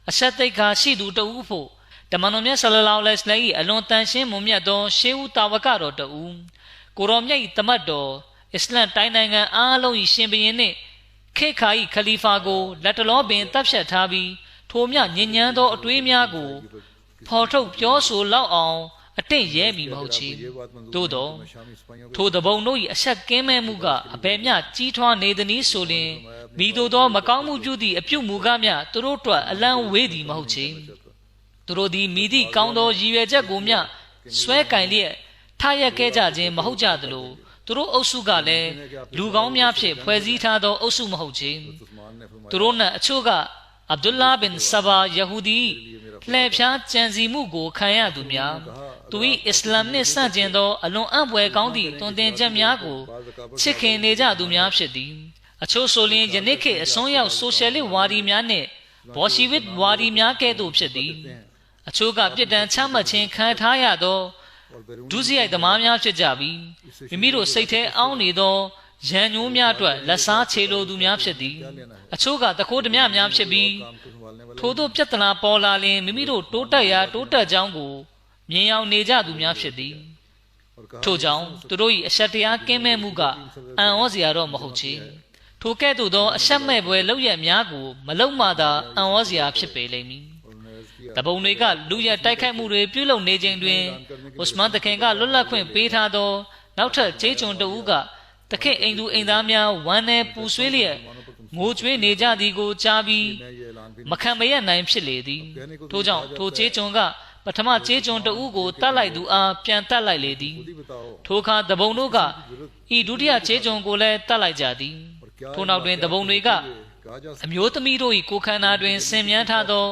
အဆက်သိက္ခာရှိသူတဦးဖို့တမန်တော်မြတ်ဆလလောလ္လဟ်အလိုင်းဝါဆလမ်၏အလွန်တန်ရှင်းမွန်မြတ်သောရှေးဦးတာဝကတော်တဦးကိုရောမြတ်၏တမတ်တော်အစ္စလမ်တိုင်းနိုင်ငံအားလုံး၏ရှင်ဘုရင်နှင့်ခေတ်ခါ၏ခလီဖာကိုလက်တလောပင်တပ်ဖြတ်ထားပြီးထိုမြညဉ့်ညမ်းသောအတွေးများကိုဖော်ထုတ်ပြောဆိုလောက်အောင်အတင့်ရဲမီမဟုတ်ချေသို့သောထိုတပုံတို့၏အဆက်ကင်းမဲ့မှုကအဘယ်မျှကြီးထွားနေသည်နည်းဆိုလျှင်မိတို့သောမကောင်းမှုပြုသည့်အပြုမူကားများသူတို့အတွက်အလံဝေးသည်မဟုတ်ချေသူတို့သည်မိသည့်ကောင်းသောရည်ရွယ်ချက်ကိုမျှဆွဲကင်လျက်ထားရက်ခဲ့ကြခြင်းမဟုတ်ကြသလိုသူတို့အုပ်စုကလည်းလူကောင်းများဖြင့်ဖွဲ့စည်းထားသောအုပ်စုမဟုတ်ချေသူတို့နှင့်အချို့ကအဗ်ဒူလာဘင်ဆဘာယဟူဒီလှည့်ဖြားကြံစီမှုကိုခံရသူများသူ၏အစ္စလာမ်နှင့်ဆန့်ကျင်သောအလွန်အံ့ဖွယ်ကောင်းသည့်တွင်တင်ချက်များကိုချစ်ခင်နေကြသူများဖြစ်သည်အချို့ဆိုလျှင်ယနေ့ခေတ်အစွန်းရောက်ဆိုရှယ်လစ်ဝါဒီများနှင့်ဘော်ရှီဝစ်ဝါဒီများကဲ့သို့ဖြစ်သည်အချို့ကပြစ်ဒဏ်ချမှတ်ခြင်းခံထားရသောဒုစရိုက်သမားများဖြစ်ကြပြီးမိမိတို့စိတ်ထဲအောင်းနေသောရန်ညိုးများအတွက်လက်စားချေလိုသူများဖြစ်သည်အချို့ကတခိုးဓမြများဖြစ်ပြီးထို့သောပြဿနာပေါ်လာလျှင်မိမိတို့တိုးတက်ရာတိုးတက်ကြောင်းကိုမြင်အောင်နေကြသူများဖြစ်သည်ထို့ကြောင့်သူတို့၏အဆက်တရားကင်းမဲ့မှုကအံ့ဩစရာတော့မဟုတ်ချေထိုကဲ့သို့သောအဆက်မဲ့ပွဲလောက်ရများကိုမလုံမှသာအံ့ဩစရာဖြစ်ပေလိမ့်မည်တပုံတွေကလူရတိုက်ခိုက်မှုတွေပြုလုပ်နေခြင်းတွင်ဥစမန်သခင်ကလွတ်လပ်ခွင့်ပေးထားသောနောက်ထပ်ကျေးကျွန်တဦးကတခင်အိမ်သူအိမ်သားများဝမ်းနဲ့ပူဆွေးလျက်ငိုကြွေးနေကြသည်ကိုကြားပြီးမခံမရနိုင်ဖြစ်လေသည်ထို့ကြောင့်ထိုကျေးကျွန်ကပထမကျေးကျွန်တဦးကိုတတ်လိုက်သူအားပြန်တတ်လိုက်လေသည်ထိုအခါတပုံတို့ကဤဒုတိယကျေးကျွန်ကိုလည်းတတ်လိုက်ကြသည်ထိုနောက်တွင်တပုံတွေကအမျိုးသမီးတို့၏ကိုယ်ခန္ဓာတွင်ဆင်မြန်းထားသော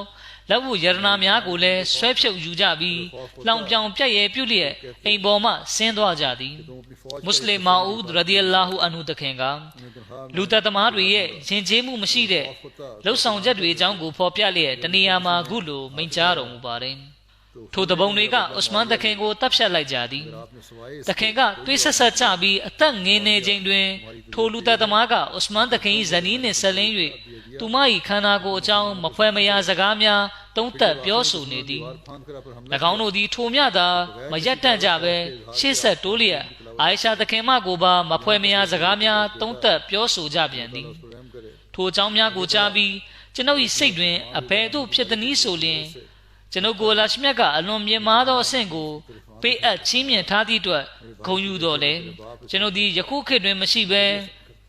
လက်ဝတ်ရတနာများကိုလည်းဆွဲဖြုတ်ယူကြပြီးလောင်ပြောင်ပြက်ရဲပြုလျက်အိမ်ပေါ်မှဆင်းသွားကြသည်မွတ်စလင်မာဦးရဒီအလာဟူအန်ဟူတခင်ကလူသက်သမားတွေရဲ့ယဉ်ကျေးမှုမရှိတဲ့လှုပ်ဆောင်ချက်တွေအကြောင်းကိုဖော်ပြလျက်တနေရာမှာခုလိုမိန့်ကြားတော်မူပါတယ် ထိုတပုံတွေက Osman တခင်ကိုတပ်ဖြတ်လိုက်ကြသည် आपने सवाए တခင်ကတွေးဆက်ဆက်ကြပြီးအသက်ငင်းနေခြင်းတွင်ထိုလူသက်သမားက Osman တခင်၏ဇနီးနှင့်ဆက်လင်း၍သူမ၏ခန္ဓာကိုယ်အကြောင်းမဖွဲ့မရစကားများသုံးသပ်ပြောဆိုနေသည် फांद कर पर हमला ၎င်းတို့သည်ထိုမြသာမရက်တန့်ကြဘဲရှေ့ဆက်တိုးလျက်အာယရှာတခင်မကိုပါမဖွဲ့မရစကားများသုံးသပ်ပြောဆိုကြပြန်သည် उस पर रहम करे ထိုအကြောင်းများကိုကြားပြီးကျွန်ုပ်၏စိတ်တွင်အဘယ်သို့ဖြစ်သနည်းဆိုလျှင်ကျွန်ုပ်ကိုအလရှမြတ်ကအလွန်မြင့်မားသောအဆင့်ကိုပေးအပ်ချီးမြှင့်ထားသည့်အတွက်ဂုဏ်ယူတော်လဲကျွန်ုပ်သည်ယခုခေတ်တွင်မရှိဘဲ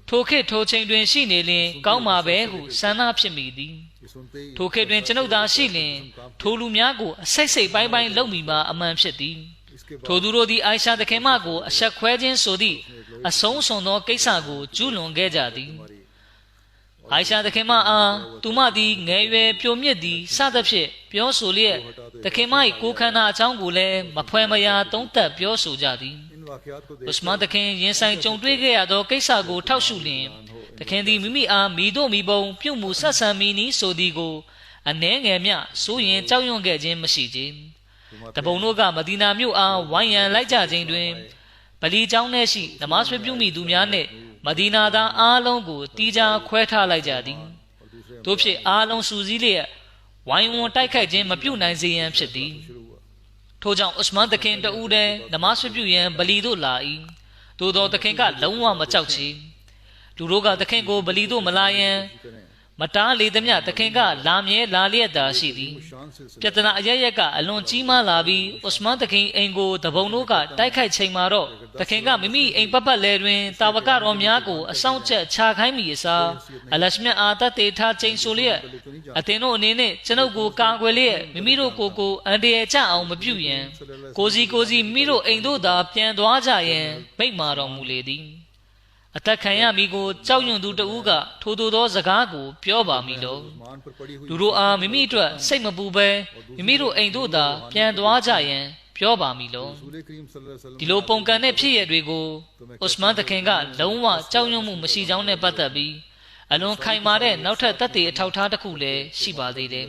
ထိုခေတ်ထိုချိန်တွင်ရှိနေလျှင်ကောင်းပါပဲဟုဆန္ဒဖြစ်မိသည် ये सुनते ही ထိုခေတ်တွင်ကျွန်ုပ်သာရှိလျှင်ထိုလူများကိုအစိတ်စိတ်ပိုင်းပိုင်းလုပ်မိမှာအမှန်ဖြစ်သည် इसके ထိုသူတို့သည်အိုင်ရှာသခင်မကိုအဆက်ခွဲခြင်းဆိုသည့်အဆုံးစွန်သောကိစ္စကိုကျူးလွန်ခဲ့ကြသည် အိုင်ရှာသခင်မအားသူမသည်ငယ်ရွယ်ပြိုမြစ်သည်စသဖြင့်ပြောဆိုလျက်သခင်မ၏ကိုယ်ခန္ဓာအကြောင်းကိုလည်းမဖွဲမရာသုံးသပ်ပြောဆိုကြသည် इन वाकयात को ဥစမန်သခင်ရင်ဆိုင်ကြုံတွေ့ခဲ့ရသောကိစ္စကိုထောက်ရှုလျင်သခင်သည်မိမိအားမိတို့မိဘုံပြုမှုဆက်ဆံမိနည်းဆိုသည်ကိုအနှဲငယ်မျှစိုးရင်ကြောက်ရွံ့ခဲ့ခြင်းမရှိကြတပုံတို့ကမဒီနာမြို့အားဝိုင်းရန်လိုက်ကြခြင်းတွင်ဗလီကျောင်းထဲရှိနမတ်ဆွေပြုမိသူများနှင့်မဒီနာသားအားလုံးကိုတီးခြားခွဲထားလိုက်ကြသည်တို့ဖြစ်အားလုံးစူးစီးလျက်ဝိုင်းဝန်းတိုက်ခိုက်ခြင်းမပြုနိုင်စေရန်ဖြစ်သည် शुरू हुआ ထို့ကြောင့်ဥစမန်သခင်တဦးတည်းနမတ်ဆွေပြုရန်ဗလီသို့လာ၏သို့သောသခင်ကလုံးဝမကြောက်ချေလူတို့ကသခင်ကိုဗလီသို့မလာရန် करें မတားလေသမျှသခင်ကလာမြဲလာလျက်သာရှိသည် शान से ပြဿနာအရရက်ကအလွန်ကြီးမားလာပြီးဥစမန်သခင်အိမ်ကိုတပုံတို့ကတိုက်ခိုက်ချိန်မှာတော့သခင်ကမိမိအိမ်ပတ်ပတ်လဲတွင်တာဝကတော်များကိုအဆောင်ချက်ချခိုင်းမိအစားအလရှမြတ်အာတတေထားချိန်ဆိုလျက်အသင်တို့အနေနဲ့ကျွန်ုပ်ကိုကာကွယ်လျက်မိမိတို့ကိုအန်တရယ်ချအောင်မပြုရန်ကိုစီမိမိတို့အိမ်တို့သာပြန်သွားကြရန်မိန့်မာတော်မူလေသည်အသက်ခံရမိကိုကြောက်ရွံ့သူတဦးကထိုသောစကားကိုပြောပါမိလော मान पर पड़ी हुई လူတို့အားမိမိအတွက်စိတ်မပူပဲမိမိတို့အိမ်တို့သာပြန်သွားကြရန်ပြောပါမိလော रसूल करीम सल्लल्लाहु अलैहि वसल्लम ဒီလိုပုံကန်တဲ့ဖြစ်ရတွေကိုဥစမန်သခင်ကလုံးဝကြောက်ရွံ့မှုမရှိကြောင်းနဲ့ပတ်သက်ပြီးအလွန်ခိုင်မာတဲ့နောက်ထပ်သက်သေအထောက်အထားတစ်ခုလည်းရှိပါသေးတယ်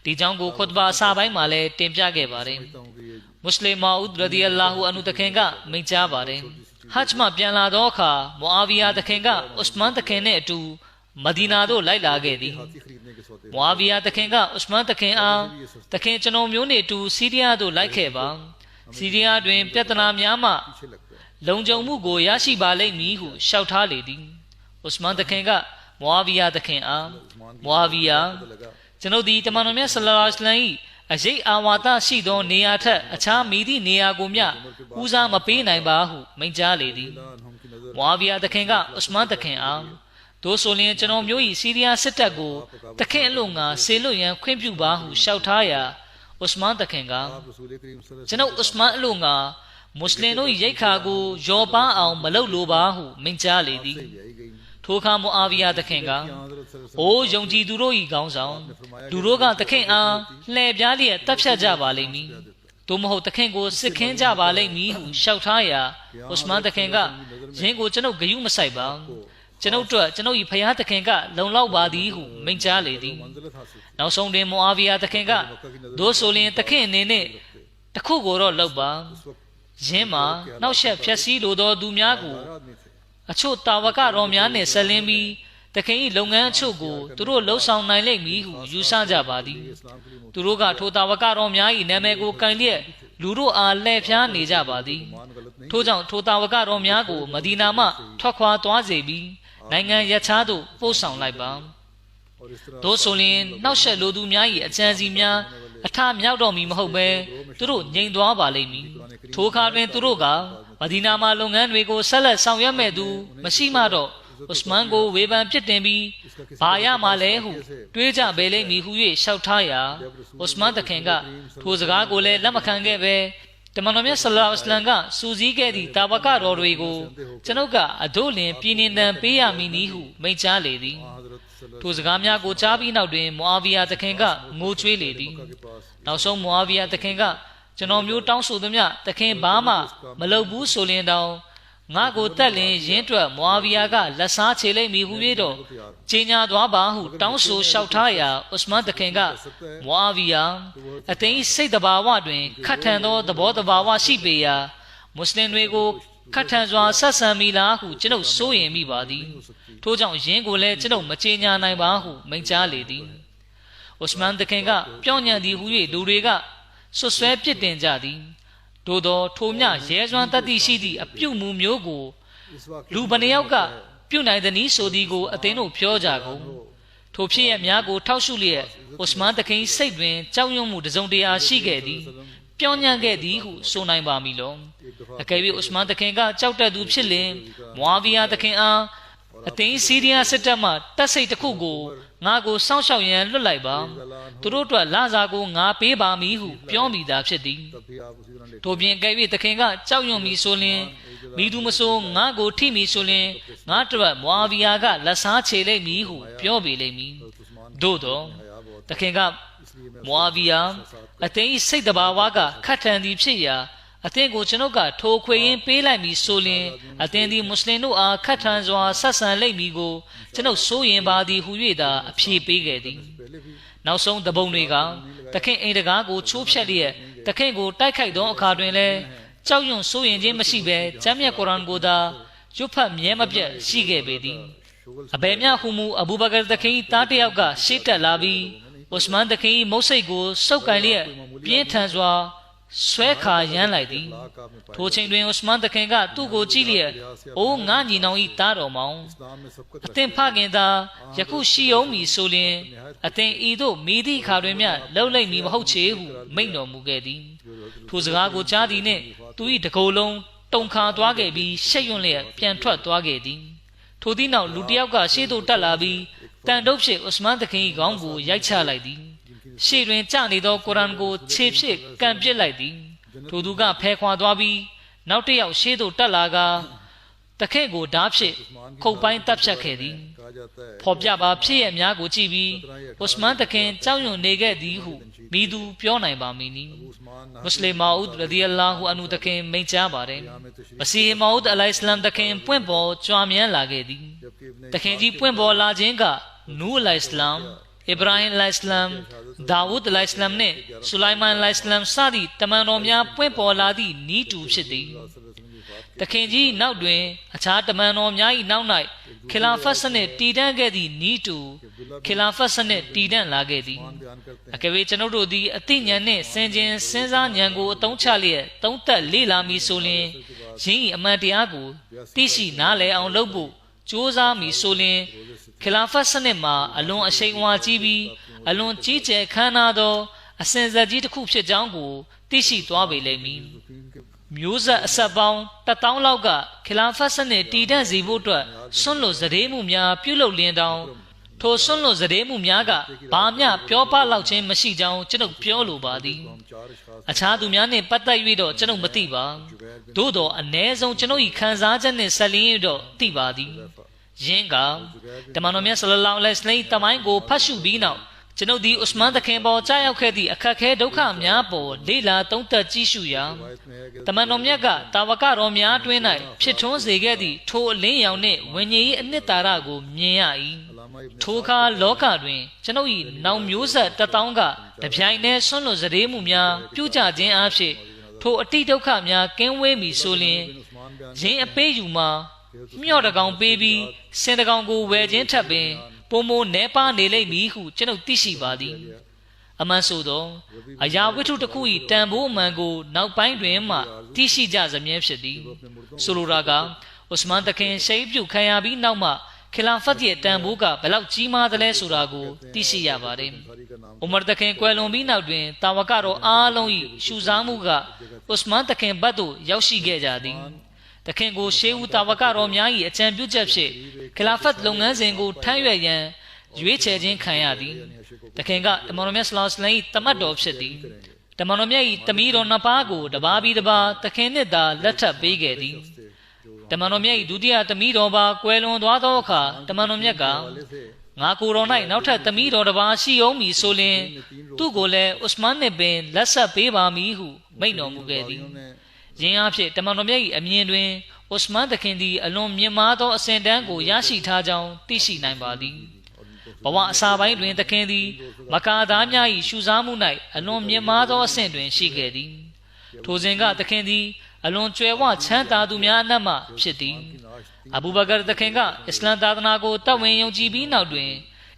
ဒီကြောင့်ကိုခွတ်ဘာအစာပိုင်းမှာလည်းတင်ပြခဲ့ပါတယ် कहता हूं कि ये မွတ်စလင်မာဥဒ်ရဒီအလာဟူအန်ဟူသခင်ကမိန့်ကြားပါတယ်ဟဂျ်မှပြန်လာသောအခါမွအာဗီယာသခင်ကဥစမန်သခင်နဲ့အတူမဒီနာသို့လိုက်လာခဲ့သည် हाथी खरीदने के सौदे မွာဗီယာသခင်ကဥစမန်သခင်အားသခင်ကျွန်တော်မျိုးနေတူစီးရီးယားသို့လိုက်ခဲ့ပါစီးရီးယားတွင်ပြဿနာများမှ पीछे लगते हैं လုံခြုံမှုကိုရရှိပါလိမ့်မည်ဟုလျှောက်ထားလေသည်ဥစမန်သခင်ကမွာဗီယာသခင်အားမွာဗီယာ लगा ကျွန်ုပ်ဒီတမန်တော်မြတ်ဆလ္လာလဟ်အလိုင်း၏အရေးအာဝါဒရှိသောနေရာထက်အခြားမိသည့်နေရာကိုမျှဦးစားမပေးနိုင်ပါဟုမိန့်ကြားလေသည် हम की नजर မွာဗီယာသခင်ကဥစမန်သခင်အားတို့ဆိုလျင်ကျွန်တော်မျိုး၏စီးရီးယားစစ်တပ်ကိုသခင်အလို့ငါဆေလွတ်ရန်ခွင့်ပြုပါဟုလျှောက်ထားရာဥစမန်သခင်က आप रसूल करीम सल्लल्लाहु ကျွန်ုပ်ဥစမန်အလို့ငါမွတ်စလင်တို့၏ရိတ်ခါကိုရောပါအောင်မလုပ်လိုပါဟုမိန့်ကြားလေသည် अलैहि वसल्लम यही गई ထိုအခါမွအာဗီယာသခင်က यहाँ हजरत सल्लल्लाहु अलैहि वसल्लम အိုးယုံကြည်သူတို့၏ခေါင်းဆောင်လူတို့ကသခင်အားလှည့်ပြားလျက်တပ်ဖြတ်ကြပါလိမ့်မည်သို့မဟုတ်သခင်ကိုစစ်ခင်းကြပါလိမ့်မည်ဟုလျှောက်ထားရာဥစမန်သခင်ကယင်းကိုကျွန်ုပ်ဂယုမဆိုင်ပါကျွန်ုပ်တို့ကျွန်ုပ်၏ဖျားသခင်ကလုံလောက်ပါသည်ဟုမိန့်ကြားလေသည် मंजिलत हासिल နောက်ဆုံးတွင်မွအာဗီယာသခင်ကတို့ဆိုလျင်သခင်အနေနဲ့တခုကိုတော့လောက်ပါယင်းမှာနောက်ဆက်ဖြက်စီးလိုသောသူများကို आदमी थे အချို့တာဝကတော်များနှင့်ဆက်လင်းပြီးသခင်၏လုပ်ငန်းအချို့ကိုသူတို့လှုပ်ဆောင်နိုင်လိမ့်မည်ဟုယူဆကြပါသည် इस्लाम के लिए သူတို့ကထိုတာဝကတော်များ၏နာမည်ကိုကန်လျက်လူတို့အားလှည့်ဖျားနေကြပါသည် मान गलत नहीं ထို့ကြောင့်ထိုတာဝကတော်များကိုမဒီနာမှထွက်ခွာသွားစေပြီးနိုင်ငံရခြားသို့ပို့ဆောင်လိုက်ပါ और इस तरह တို့ဆိုလျင်နောက်ဆက်လိုသူများ၏အကြံစီများအထမြောက်တော်မူမဟုတ်ဘဲသူတို့ငြိမ်သွားပါလိမ့်မည်ထိုအခါတွင်သူတို့ကမဒီနာမှာလုပ်ငန်းတွေကိုဆက်လက်ဆောင်ရွက်မဲ့သူမရှိမှတော့ဥစမန်ကိုဝေဖန်ပြစ်တင်ပြီးဘာရမှလဲဟုတွေးကြပဲလိမ့်မည်ဟု၍လျှောက်ထားရာဥစမန်သခင်ကထိုစကားကိုလည်းလက်မခံခဲ့ပဲတမန်တော်မြတ်ဆလ္လာလဟ်အလัยဟိဝါစလမ်ကစူးစီးခဲ့သည့်တာဝကတော်တွေကိုကျွန်ုပ်ကအဒို့လင်ပြည်နေတန်ပေးရမည်နည်းဟုမိန့်ကြားလေသည် हजरत सल्लल्लाहु ထိုစကားများကိုကြားပြီးနောက်တွင်မွာဗီယာသခင်ကငိုကြွေးလေသည် के पास နောက်ဆုံးမွာဗီယာသခင်ကကျွန်တော်မျိုးတောင်းဆိုသမျှသခင်ဘာမှမလုပ်ဘူးဆိုလျင်တောင် ငါကိုတက်လင်ရင်းတွက်မွာဗီယာကလက်စားချေလိုက်မိဟု၍တော့ကြီးညာသွားပါဟုတောင်းဆိုလျှောက်ထားရာဥစမန်တခင်ကမွာဗီယာအသိစိတ်တဘာဝတွင်ခတ်ထန်သောသဘောတဘာဝရှိပေရာမွတ်စလင်တွေကိုခတ်ထန်စွာဆက်ဆံမိလားဟုကျွန်ုပ်စိုးရင်မိပါသည်ထို့ကြောင့်ယင်းကိုလည်းကျွန်ုပ်မကြေညာနိုင်ပါဟုမိန့်ကြားလေသည်ဥစမန်တခင်ကပြောင်းညံ့သည်ဟု၍လူတွေကဆွဆွဲပစ်တင်ကြသည်သို့သောထိုမြရဲစွမ်းတတ်သိရှိသည့်အပြုမူမျိုးကိုလူဘယ်နှယောက်ကပြုနိုင်သည်နည်းဆိုသည်ကိုအသင်းတို့ပြောကြကုန်ထိုဖြစ်ရများကိုထောက်ရှုလျက်ဥစမန်တခင်စိတ်တွင်ကြောက်ရွံ့မှုတစုံတရာရှိခဲ့သည်ပြောင်းညံ့ခဲ့သည်ဟုဆိုနိုင်ပါမည်လောအကယ်၍ဥစမန်တခင်ကကြောက်တတ်သူဖြစ်လျင်မွာဗီယာတခင်အားအသင်းစီးရီးယားစစ်တပ်မှတပ်စိတ်တစ်ခုကိုငါကိုစောင့်ရှောက်ရန်လွတ်လိုက်ပါသူတို့အတွက်လစာကိုငါပေးပါမည်ဟုပြောမိတာဖြစ်သည်ထို့ပြင်ကဲ့၍တခင်ကကြောက်ရွံ့မည်ဆိုလျှင်မိသူမဆိုငါကိုထိမည်ဆိုလျှင်ငါတို့မွာဗီယာကလက်စားချေလိုက်မည်ဟုပြောပေလိမ့်မည်သို့သောတခင်ကမွာဗီယာအသင်းစိတ်တဘာဝကခတ်ထန်သည်ဖြစ်ရာအသင်းကိုကျွန်ုပ်ကထိုခွေရင်ပေးလိုက်မည်ဆိုလျှင်အသင်းသည်မွတ်စလင်တို့အားခတ်ထန်စွာဆက်ဆံလိုက်မည်ကိုကျွန်ုပ်စိုးရင်ပါသည်ဟု၍သာအဖြေပေးခဲ့သည်နောက်ဆုံးတပုံတွေကတခင်အိမ်တကားကိုချိုးဖျက်လျက်တခင်ကိုတိုက်ခိုက်သောအခါတွင်လည်းကြောက်ရွံ့စိုးရင်ခြင်းမရှိဘဲကျမ်းမြတ်ကုရ်အာန်ကိုသာရွတ်ဖတ်မြဲမပြတ်ရှိခဲ့ပေသည်အဘယ်မျှဟုမူအဘူဘကာတခင်သားတစ်ယောက်ကရှေ့တက်လာပြီးဥစမန်တခင်မုတ်စိတ်ကိုစုပ်ကန်လျက်ပြင်းထန်စွာဆွဲခါရမ်းလိုက်သည်ထိုချိန်တွင်ဥစမန်တခင်ကသူ့ကိုကြည့်လျက်အိုးငါညီနောင်၏သားတော်မောင်အသင်ဖခင်သာယခုရှိအောင်မည်ဆိုလျှင်အသင်ဤသို့မိသည့်ခါတွင်မျှလှုပ်လိုက်မည်မဟုတ်ချေဟုမိန့်တော်မူခဲ့သည်ထိုစကားကိုကြားသည်နှင့်သူ၏တကိုယ်လုံးတုန်ခါသွားခဲ့ပြီးရှက်ရွံ့လျက်ပြန်ထွက်သွားခဲ့သည်ထိုသည့်နောက်လူတစ်ယောက်ကရှေ့သို့တက်လာပြီးတန်တုပ်ဖြင့်ဥစမန်တခင်၏ခေါင်းကိုရိုက်ချလိုက်သည်ရှေ့တွင်ကျနေသောကုရ်အာန်ကိုခြေဖြင့်ကန်ပစ်လိုက်သည်ထိုသူကဖဲခွာသွားပြီးနောက်တစ်ယောက်ရှေ့သို့တက်လာကတခင်ကိုဓာတ်ဖြင့်ခုတ်ပိုင်းတပ်ဖြတ်ခဲ့သည်ဖော်ပြပါဖြစ်ရများကိုကြည့်ပြီးဥစမန်တခင်ကြောက်ရွံ့နေခဲ့သည်ဟုမိသူပြောနိုင်ပါမည်နီမွတ်စလင်မာအူဒ်ရဒီအလာဟူအန်ဟူတခင်မိန့်ကြားပါတယ်မစီဟ်မာအူဒ်အလိုင်စလမ်တခင်ပွင့်ပေါ်ကြွားမြန်းလာခဲ့သည်တခင်ကြီးပွင့်ပေါ်လာခြင်းကနူးအလိုင်စလမ်အစ္စရာဟင်အလိုင်စလမ်ဒါဝုဒ်အလိုင်စလမ်နှင့်ဆူလိုင်မန်အလိုင်စလမ်စသည့်တမန်တော်များပွင့်ပေါ်လာသည့်နီးတူဖြစ်သည်တခင်ကြီးနောက်တွင်အခြားတမန်တော်များ၏နောက်၌ခီလာဖတ်စနစ်တည်တံ့ခဲ့သည့်နီးတူခီလာဖတ်စနစ်တည်တံ့လာခဲ့သည်အကယ်၍ကျွန်ုပ်တို့သည်အသိဉာဏ်နှင့်စင်ကြင်စဉ်းစားဉာဏ်ကိုအသုံးချလျက်သုံးသပ်လေ့လာမည်ဆိုလျှင်ယင်း၏အမှန်တရားကိုသိရှိနားလည်အောင်လုပ်ဖို့ကြိုးစားမည်ဆိုလျှင်ခီလာဖတ်စနစ်မှာအလွန်အရှိန်အဝါကြီးပြီးအလွန်ကြီးကျယ်ခမ်းနားသောအစဉ်ဆက်ကြီးတစ်ခုဖြစ်ကြောင်းကိုသိရှိသွားပေလိမ့်မည်မျိုးဆက်အဆက်ပေါင်း1000လောက်ကခီလာဖတ်စနစ်တည်တံ့စေဖို့အတွက်ဆွန့်လွတ်စရေမှုများပြုလုပ်လင်းတောင်ထိုဆွန့်လွတ်စရေမှုများကဘာမျှပြောပလောက်ခြင်းမရှိကြောင်းကျွန်ုပ်ပြောလိုပါသည်အခြားသူများနှင့်ပတ်သက်၍တော့ကျွန်ုပ်မသိပါသို့သောအ ਨੇ ဆုံးကျွန်ုပ်၏ခံစားချက်နှင့်ဆက်လျင်းတော့သိပါသည်ယင်းကတမန်တော်မြတ်ဆလလောလ္လဟ်အလိုင်းဝါဆလမ်တမိုင်းကိုဖတ်ရှုပြီးနောက်ကျွန်ုပ်သည်ဥစမန်တခင်ပေါ်ကြားရောက်ခဲ့သည့်အခက်ခဲဒုက္ခများပေါ်လေ့လာသုံးသပ်ကြည့်ရှုရာတမန်တော်မြတ်ကတာဝကတော်များအတွင်း၌ဖြစ်ထွန်းစေခဲ့သည့်ထိုအလင်းရောင်နှင့်ဝိညာဉ်၏အနှစ်သာရကိုမြင်ရ၏ထိုအခါလောကတွင်ကျွန်ုပ်၏နောင်မျိုးဆက်1000ကတပြိုင်တည်းဆွန့်လွတ်စရေမှုများပြုကြခြင်းအဖြစ်ထိုအတိဒုက္ခများကင်းဝေးမည်ဆိုလျှင်ယင်းအပေးယူမှာမြော့တကောင်ပေးပြီးစင်တကောင်ကိုဝယ်ခြင်းထပ်ပင်ပုံမနေပါနေလိမ့်မည်ဟုကျွန်ုပ်သိရှိပါသည်အမှန်ဆိုသောအရာဝတ္ထုတစ်ခု၏တန်ဖိုးအမှန်ကိုနောက်ပိုင်းတွင်မှသိရှိကြစမြဲဖြစ်သည်ဆိုလိုတာကဥစမန်တခင်ရှိပြုခံရပြီးနောက်မှခီလာဖတ်ရဲ့တန်ဖိုးကဘယ်လောက်ကြီးမားသလဲဆိုတာကိုသိရှိရပါတယ်ဥမရ်တခင်ကွယ်လွန်ပြီးနောက်တွင်တာဝကတော်အားလုံး၏ရှုစားမှုကဥစမန်တခင်ဘတ်သို့ရောက်ရှိခဲ့ကြသည်တခင်ကိုရှေးဦးတာဝကတော်များ၏အကြံပြုချက်ဖြင့်ခီလာဖတ်လုပ်ငန်းစဉ်ကိုထမ်းရွက်ရန်ရွေးချယ်ခြင်းခံရသည်တခင်ကတမန်တော်မြတ်ဆလောလ္လဟ်အလိုင်းတမတ်တော်ဖြစ်သည်တမန်တော်မြတ်၏တမီးတော်နှစ်ပါးကိုတပါးပြီးတပါးတခင်နှင့်သာလက်ထပ်ပေးခဲ့သည်တမန်တော်မြတ်၏ဒုတိယတမီးတော်ပါကွယ်လွန်သွားသောအခါတမန်တော်မြတ်ကငါကိုယ်တော်၌နောက်ထပ်တမီးတော်တစ်ပါးရှိအောင်မည်ဆိုလျှင်သူ့ကိုလည်းဥစမန်နှင့်ပင်လက်ဆက်ပေးပါမည်ဟုမိန့်တော်မူခဲ့သည်ယင်းအဖြစ်တမန်တော်မြတ်၏အမြင်တွင်ဥ อุสมานตะเคนသည်အလွန်မြင့်မားသောအစဉ်တန်းကိုရရှိထားကြောင်းသိရှိနိုင်ပါသည်ဘဝအစာပိုင်းတွင်တခင်သည်မကာသားများ၏ရှုစားမှု၌အလွန်မြင့်မားသောအဆင့်တွင်ရှိခဲ့သည်ထိုစဉ်ကတခင်သည်အလွန်ကျွယ်ဝချမ်းသာသူများအနက်မှဖြစ်သည်အဘူဘကာတခင်ကအစ္စလမ်သာသနာကိုတပ်ဝင်ယုံကြည်ပြီးနောက်တွင်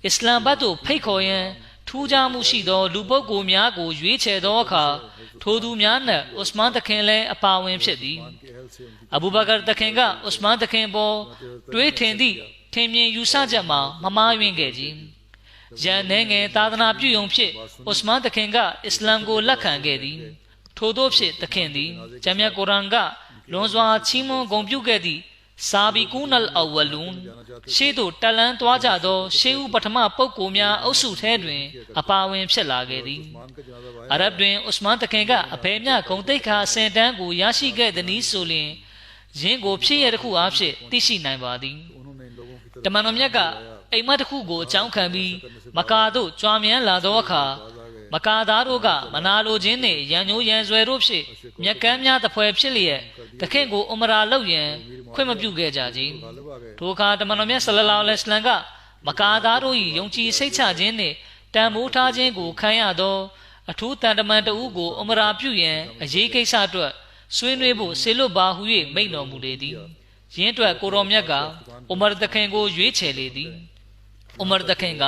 အစ္စလမ်ဘက်သို့ဖိတ်ခေါ်ရန်ထူးခြားမှုရှိသောလူပုဂ္ဂိုလ်များကိုရွေးချယ်သောအခါထိုသူများနှင့်ဥစမန်တခင်လည်းအပါဝင်ဖြစ်သည်အဘူဘကာတခင်ကဥစမန်တခင်ပေါ်တွေးထင်သည့်ထင်မြင်ယူဆချက်မှာမမှားယွင်းခဲ့ခြင်းရန်နေငယ်သာသနာပြုယုံဖြင့်ဥစမန်တခင်ကအစ္စလမ်ကိုလက်ခံခဲ့သည်ထို့သောဖြင့်တခင်သည်ဂျမ်မြတ်ကုရ်အာန်ကလွန်စွာချီးမွမ်းဂုဏ်ပြုခဲ့သည့်စာဘီကူနလ်အဝလူန်ရှေးသို့တက်လန်းသွားကြသောရှေးဦးပထမပုဂ္ဂိုလ်များအုပ်စုထဲတွင်အပါဝင်ဖြစ်လာခဲ့သည်အာရဗ်တွင်ဥစမန်တခင်ကအဘယ်မျှဂုဏ်သိက္ခာအစဉ်တန်းကိုရရှိခဲ့သည်နည်းဆိုလျှင်ယင်းကိုဖြစ်ရတစ်ခုအားဖြင့်သိရှိနိုင်ပါသည်တမန်တော်မြတ်ကအိမ်မက်တစ်ခုကိုအကြောင်းခံပြီးမကာသို့ကြွားမြန်းလာသောအခါမကာသားတို့ကမနာလိုခြင်းနှင့်ရန်ညိုးရန်ဆွဲတို့ဖြင့်မြက်ကမ်းများတပွဲဖြစ်လျက်တခင်ကိုအမရာလုပ်ရန်ခွင့်မပြုခဲ့ကြခြင်းထိုအခါတမန်တော်မြတ်ဆလလောလ္လဟ်အလိုင်းဝါဆလမ်ကမကာသားတို့၏ယုံကြည်စိတ်ချခြင်းနှင့်တန်ဖိုးထားခြင်းကိုခံရသောအထူးတန်တမန်တဦးကိုအမရာပြုရန်အရေးကိစ္စအတွက်ဆွေးနွေးဖို့ဆေလွတ်ပါဟု၍မိန့်တော်မူလေသည်ယင်းအတွက်ကိုတော်မြတ်ကဥမာတခင်ကိုရွေးချယ်လေသည်ဥမာတခင်က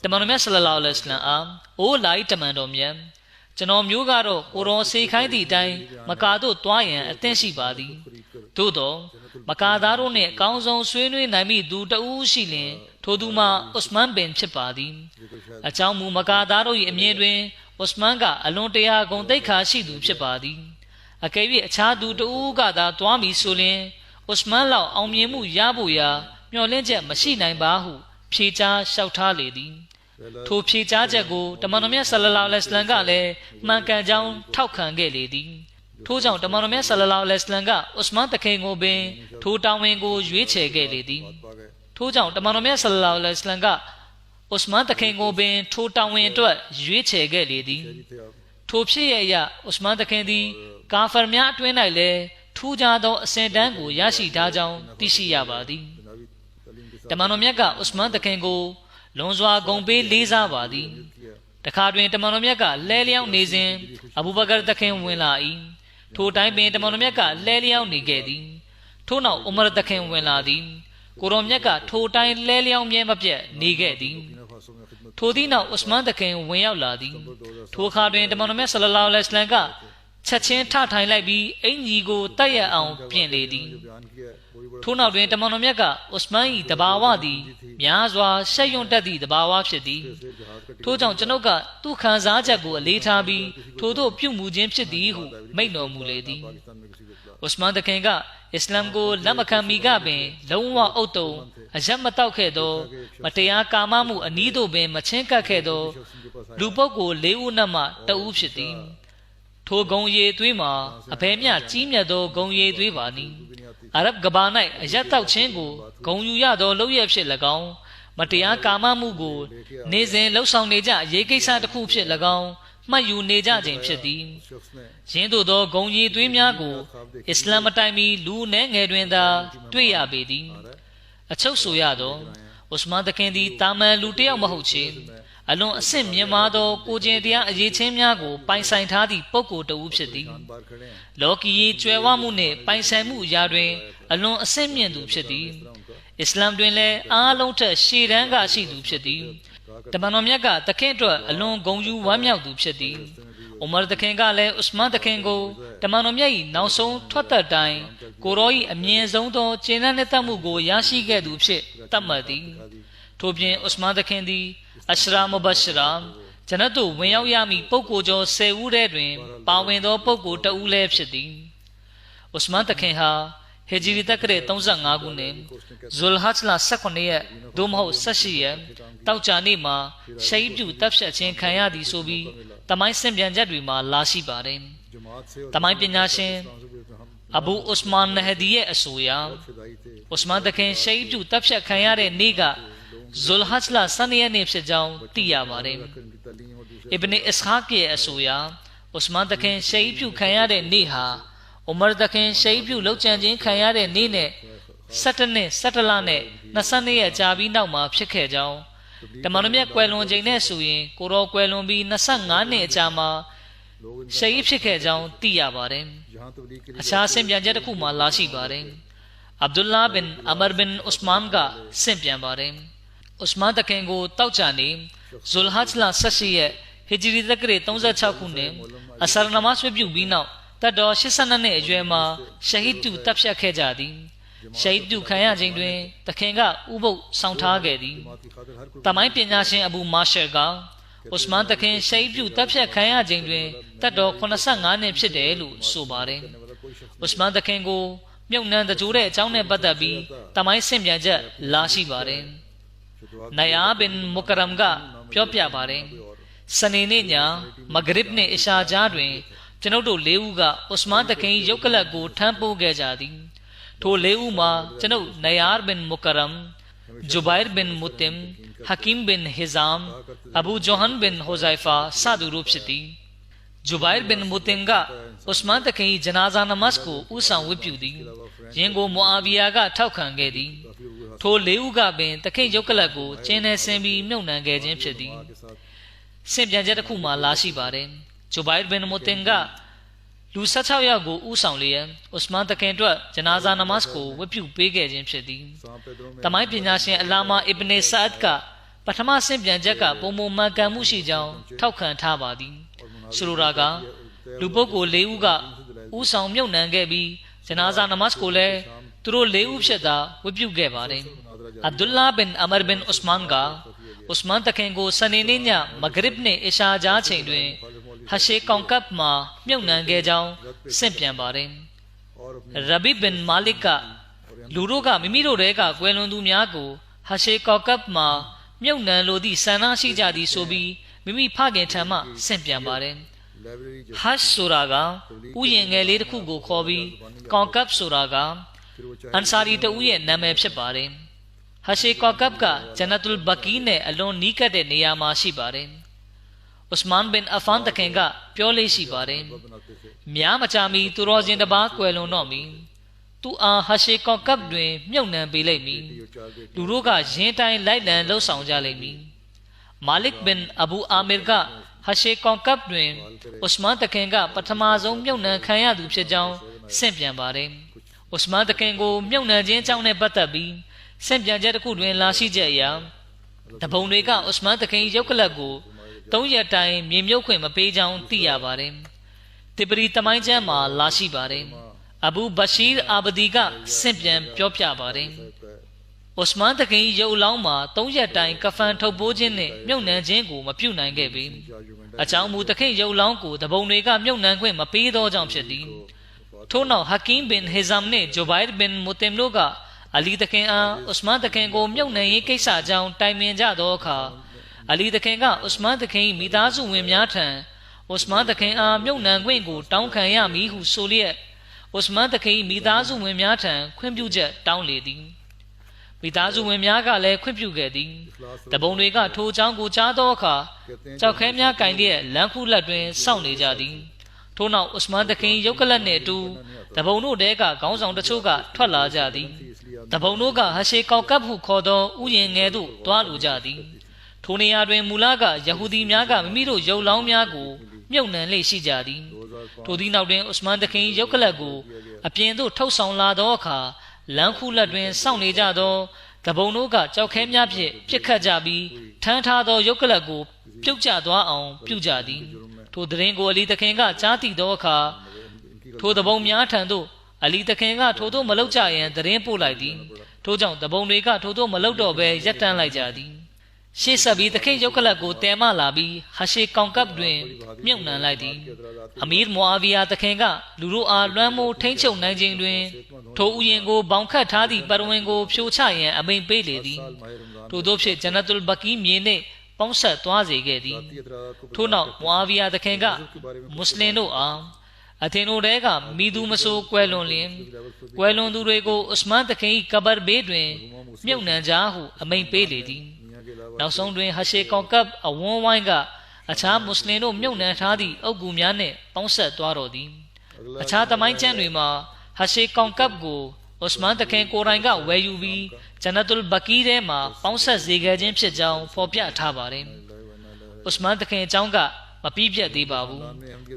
တမန်တော်မြတ်ဆလလောလ္လဟ်အလိုင်းဝါဆလမ်အားအိုလိုက်တမန်တော်မြတ်ကျွန်တော်မျိုးကတော့ကိုတော်စေခိုင်းသည့်အတိုင်းမကာသို့တွားရန်အသင့်ရှိပါသည်သို့သောမကာသားတို့နှင့်အကောင်းဆုံးဆွေးနွေးနိုင်မိသူတဦးရှိလျင်ထိုသူမှာဥစမန်ဘင်ဖြစ်ပါသည်အကြောင်းမူမကာသားတို့၏အမြင်တွင်ဥစမန်ကအလွန်တရာဂုဏ်သိက္ခာရှိသူဖြစ်ပါသည်အကယ်၍အခြားသူတဦးကသာတွားမည်ဆိုလျင်ဥစမန်လောက်အောင်မြင်မှုရဖို့ရာမျှော်လင့်ချက်မရှိနိုင်ပါဟုဖြေကြားလျှောက်ထားလေသည်ထိုဖြေကြားချက်ကိုတမန်တော်မြတ်ဆလလောလ္လဟ်အလိုင်းဝါဆလမ်ကလည်းမှန်ကန်ကြောင်းထောက်ခံခဲ့လေသည်ထို့ကြောင့်တမန်တော်မြတ်ဆလလောလ္လဟ်အလိုင်းဝါဆလမ်ကဥစမန်တခင်ကိုပင်ထိုတာဝန်ကိုရွေးချယ်ခဲ့လေသည်ထို့ကြောင့်တမန်တော်မြတ်ဆလလောလ္လဟ်အလိုင်းဝါဆလမ်ကဥစမန်တခင်ကိုပင်ထိုတာဝန်အတွက်ရွေးချယ်ခဲ့လေသည်ထိုဖြစ်ရအရဥစမန်တခင်သည်ကာဖာများအတွင်း၌လည်းထူးခြားသောအစဉ်တန်းကိုရရှိထားကြောင်းသိရှိရပါသည်တမန်တော်မြတ်ကဥစမန်တခင်ကိုလွန်စွာဂုဏ်ပေးလေးစားပါသည်တခါတွင်တမန်တော်မြတ်ကလဲလျောင်းနေစဉ်အဘူဘကာတခင်ဝင်လာ၏ထိုတိုင်းပင်တမန်တော်မြတ်ကလဲလျောင်းနေခဲ့သည်ထို့နောက်ဥမရတခင်ဝင်လာသည်ကိုတော်မြတ်ကထိုတိုင်းလဲလျောင်းမြဲမပြတ်နေခဲ့သည်ထိုသည့်နောက်ဥစမန်တခင်ဝင်ရောက်လာသည်ထိုအခါတွင်တမန်တော်မြတ်ဆလလောလ္လဟ်အလိုင်းဝါဆလမ်ကချက်ချင်းထထိုင်လိုက်ပြီးအင်ကြီးကိုတိုက်ရအောင်ပြင်လေသည်ထို့နောက်တွင်တမန်တော်မြတ်ကဥစမန်၏တဘာဝသည်များစွာရှက်ရွံ့တတ်သည့်တဘာဝဖြစ်သည်ထို့ကြောင့်ကျွန်ုပ်ကသူ့ခံစားချက်ကိုအလေးထားပြီးထိုသို့ပြုမှုခြင်းဖြစ်သည်ဟုမိန့်တော်မူလေသည်ဥစမန်တခင်ကအစ္စလာမ်ကိုလက်မခံမီကပင်လုံးဝအုတ်တုံအယက်မတောက်ခဲ့သောမတရားကာမမှုအနီးသို့ပင်မချင်းကပ်ခဲ့သောလူပုဂ္ဂိုလ်၄ဦးနှင့်မှတဦးဖြစ်သည်ထိုဂုံရည်သွေးမှာအဘယ်မျှကြီးမြတ်သောဂုံရည်သွေးပါနည်းအာရဗ်ကဘာ၌အယက်တောက်ခြင်းကိုဂုံယူရသောလုပ်ရဖြစ်၎င်းမတရားကာမမှုကိုနေစဉ်လှုပ်ဆောင်နေကြအရေးကိစ္စတစ်ခုဖြစ်၎င်းမှတ်ယူနေကြခြင်းဖြစ်သည်ယင်းသို့သောဂုံရည်သွေးများကိုအစ္စလာမ်မတိုင်မီလူနည်းငယ်တွင်သာတွေ့ရပေသည်အချုပ်ဆိုရသောဥစမန်တခင်သည်တာမန်လူတစ်ယောက်မဟုတ်ချေအလွန်အဆင့်မြင့်မားသောကိုကျင်တရားအရေးချင်းများကိုပိုင်ဆိုင်ထားသည့်ပုဂ္ဂိုလ်တဦးဖြစ်သည်လောကီရေးကျွယ်ဝမှုနှင့်ပိုင်ဆိုင်မှုအရာတွင်အလွန်အဆင့်မြင့်သူဖြစ်သည်အစ္စလာမ်တွင်လည်းအားလုံးထက်ရှေ့တန်းကရှိသူဖြစ်သည်တမန်တော်မြတ်ကတခင်အတွက်အလွန်ဂုဏ်ယူဝမ်းမြောက်သူဖြစ်သည်ဥမာတခင်ကလည်းဥစမန်တခင်ကိုတမန်တော်မြတ်၏နောက်ဆုံးထွက်သက်တိုင်ကိုရော၏အမြင့်ဆုံးသောကျင့်တဲ့နှစ်သက်မှုကိုရရှိခဲ့သူဖြစ်သတ်မှတ်သည်ထို့ပြင်ဥစမန်တခင်သည်အရှရာမဘရှရာဂျနတ်သို့ဝင်ရောက်ရမည့်ပုဂ္ဂိုလ်ကျော်10ဦးထဲတွင်ပါဝင်သောပုဂ္ဂိုလ်တဦးလည်းဖြစ်သည်ဥစမန်တခင်ဟာဟီဂျရီတက္ကရာ35ခုနှစ်ဇွလ်ဟဂျ်လ18ရက်သို့မဟုတ်18ရက်တောက်ကြနေ့မှာရှဟီဒ်ပြုတပ်ဖြတ်ခြင်းခံရသည်ဆိုပြီးတမိုင်းစင်ပြန်ချက်တွေမှာလာရှိပါတယ်တမိုင်းပညာရှင်အဘူဥစမန်နဟဒီရဲ့အဆိုအရဥစမန်တခင်ရှဟီဒ်ပြုတပ်ဖြတ်ခံရတဲ့နေ့ကဇွလ်ဟဂျ်လ12ရက်နေ့ဖြစ်ကြောင်းသိရပါတယ်အစ်ဘ်နအစ္စဟာက်ရဲ့အဆိုအရဥစမန်တခင်ရှဟီဒ်ပြုခံရတဲ့နေ့ဟာ Umar the King Shape you look changing Kayade Nine Saturday Satalane Nasani Jabi Nama Pshekejao The Monomia Quelon Janesui Kuro Quelombi Nasangane Jama Shape Shekejao Tia Barem Ashasim Yajakuma Lashi Barem Abdullah bin Amr bin Usman Ga Simpian Barem Usman the Kengo Tauchani Zulhajla Sashi Hijri the Great Tonza Chakune Asar Namas with you be now that door Shisanane Juema Shahid to Tapsha Kejadi Shahid to Kaya Jingwe the Kenga Ubo Sound Targedi Tamai Pinashin Abu Masherga Usman the King Shahid to Tapsha Kaya Jingwe that door Konasanga Pshedelu Subare Usman the Kengo Myunan the Jure Chowne Badabi Tamai Simyaja Lashi Bare Naya bin Mukaramga Pyopya Bare Sanininya Maghribne Isha Jadwe Chanodo Leuga Usman the King Yokala go Tampo Gajadi To Leuma Chano Nayar bin Mukaram Jubair bin Mutim Hakim bin Hizam Abu Johan bin Hozaifa Sadhu Rupsiti Jubair bin Mutimga Usman the King Janaza Namasko Usan Wipudi Yengo Moaviaga Taukangedi To Leuga bin the King Yokalago Chene Sembi Muna Gajin Pedi Simjajakuma Lashi Bare Jubair bin Mutinga Lusachaya go Usanlia Usman the Kendra Janaza Namasko Wipu Bigajin Pedi Tamai Pinashin Alama Ibn Saadka Patama Simjaka Pomo Magamushi Jao Taukan Tabadi Sururaga Luboko Leuga Usam Yonangabi Janaza Namasko Le Turo Leu Sheda Wipu Gavare Abdullah bin Amr bin Usman Ga Usman the Kengo Sanininya Maghribne Isha Jachindwe Hashe Konkap Ma Myunangajao Simpian Bare Rabi bin Malika Luruga Mimiro Rega Gwelundu Miago Hashe Konkap Ma Myunan Lodi Sana Shijadi Sobi Mimi Pagetama Simpian Bare Hash Suraga Uyengeli Kugo Kobi Konkap Suraga Ansari to Uye Name Pshapare Hashe Kokapka Janatul Bakine alone Nika de Niyama Shibare Usman bin Affan the Kenga Purely Shibare Miamachami to Rose in the Bakwelo Nomi Tu a Hashe Kokap Dwe Myunan Bilemi Duruga Jentai Lightland Lo Soundjalemi Malik bin Abu Amirga Hashe Kokap Dwe Usman the Kenga Patamazom Myunan Kaya Dupshajao Simpian Bare Usman the Kengo Myunan Jentowne Batabi Simjajaku Dwin Lashi Jaya The Bonega Usman the King Yokalago Toya time Mimyokim a page on Tia Bare Tibri Tamajama Lashi Bare Abu Bashir Abadiga Simpian Pyopya Bare Usman the King Yolama Toya time Kafan Tobojine Myunan Jengo Mapunan Gabi A Chamu the King Yolanko the Bonega Myunan Quim a pedo jumpshadi Tono Hakim bin Hizamne Jubair bin Mutemnoga Ali the King Usman the King go Myunan Kesa Jown Time in Jadoka Ali the King Usman the King Midazu Wimyatan Usman the King Myunan Wingo Town Kayami who Soliet Usman the King Midazu Wimyatan Quimbuja Town Lady Midazu Wimyaga Le Quimpugedi The Bonega to Jango Jadoka Chakemia Kindia Lanku Ladwin Sound Jadi Tona Usman the King Yokalane to the Bono Dega goes on the Choga Twala Jadi The Bonoga Hashe Kaukapu Kodo Uyen Edu Dwalu Jadi Tony Adwin Mulaga Yahudi Miaga Miro Yolam Miago Myunan Leshi Jadi Todina Usman the King Yokalago Apiendo Tosan La Doka Lanku Ladwin Sound Jado The Bonoga Chokemia Pikajabi Tantado Yokalago Puja Dwa on Pujadi To the Ringo Ali the Kenga Chati Doka To the Bomyatando Ali the Kenga Toto Malocha and the Rainbow Lady To John the Bonega Toto Malodo Be Jatan Lajadi She Sabi the King Yokalago Tema Labi Hashe Konkap Dwin Myunan Lady Amir Moavia the Kenga Luru A Ramo Tencho Najing Dwin To Uyengo Bonka Tadi Barwengo Pyocha and Abain Bay Lady To Dopshe Janatul Baki Miene Ponsa Twaze Gedi Tuna Moavia the Kenga Musleno Am Atheno Rega Midu Maso Quelonlim Quelon Durego Usman the King Kabar Bedwin Myunan Jahu a main pay lady Now some doing Hashe Konkap a warm wanga a charm Musleno Myunan Hadi Ogumyane Ponsa Dwarodi အခြားသမိုင်းကျမ်းတွေမှာဟရှေကောင်ကပ်ကိုဥစမန်တခင်ကိုယ်တိုင်ကဝယ်ယူပြီးဂျနတုလ်ဘကီထဲမှာပေါင်းဆက်စေခဲ့ခြင်းဖြစ်ကြောင်းဖော်ပြထားပါတယ်ဥစမန်တခင်အကြောင်းကမပြီးပြတ်သေးပါဘူး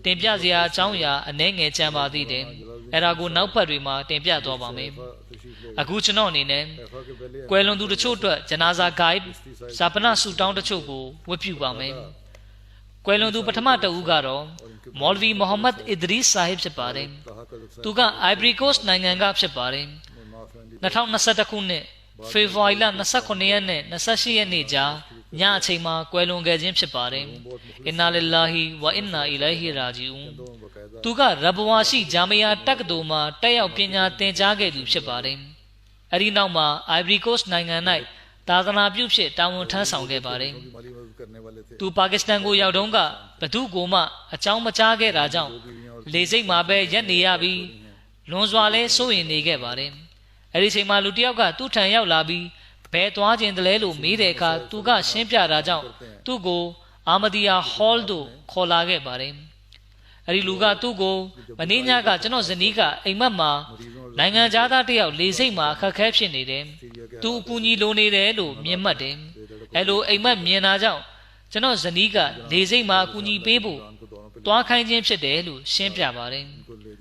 တင်ပြစရာအကြောင်းအရာအနည်းငယ်ကျန်ပါသေးတယ်အဲ့ဒါကိုနောက်ဖက်တွေမှာတင်ပြသွားပါမယ်အခုကျွန်တော်အနေနဲ့ကွယ်လွန်သူတချို့အတွက်ဂျနာဇာဂိုင်းဇာပနဆူတောင်းတချို့ကိုဝတ်ပြုပါမယ်ကွယ်လွန်သူပထမတဦးကတော့မော်လဗီမိုဟမ္မဒ်အီဒရီဆာဟစ်ဖြစ်ပါတယ်သူကအိုင်ဗရီကို့စ်နိုင်ငံကဖြစ်ပါတယ်2021ခုနှစ်ဖေဖော်ဝါရီလ29ရက်နဲ့28ရက်နေ့ကြားညအချိန်မှာကွယ်လွန်ခဲ့ခြင်းဖြစ်ပါတယ်အင်နာလ illah ဝအင်နာအီလိုင်ဟီရာဂျီအွန်သူကရဘဝါရှိဂျာမီယာတက္ကသိုလ်မှာတက်ရောက်ပညာသင်ကြားခဲ့သူဖြစ်ပါတယ်အဲဒီနောက်မှာအိုင်ဗရီကို့စ်နိုင်ငံ၌သာသနာပြုဖြစ်တာဝန်ထမ်းဆောင်ခဲ့ပါတယ်သူပါကစ္စတန်ကိုရောက်တုန်းကဘသူကိုမှအကြောင်းမကြားခဲ့တာကြောင့်လေစိတ်မှာပဲရက်နေရပြီးလွန်စွာလဲစိုးရင်နေခဲ့ပါတယ်အဲဒီချိန်မှာလူတစ်ယောက်ကသူ့ထံရောက်လာပြီးဘယ်သွားခြင်းတလဲလို့မေးတဲ့အခါသူကရှင်းပြတာကြောင့်သူ့ကိုအာမဒီယာဟောလ်တို့ခေါ်လာခဲ့ပါတယ်အဲဒီလူကသူ့ကိုမနေ့ညကကျွန်တော်ဇနီးကအိမ်မက်မှာနိုင်ငံသားတစ်ယောက်လေစိတ်မှာအခက်အခဲဖြစ်နေတယ်သူအကူအညီလိုနေတယ်လို့မြင်မှတ်တယ်အဲလိုအိမ်မက်မြင်တာကြောင့်ကျွန်တော်ဇနီးကလေစိတ်မှာအကူအညီပေးဖို့တွားခိုင်းခြင်းဖြစ်တယ်လို့ရှင်းပြပါတယ်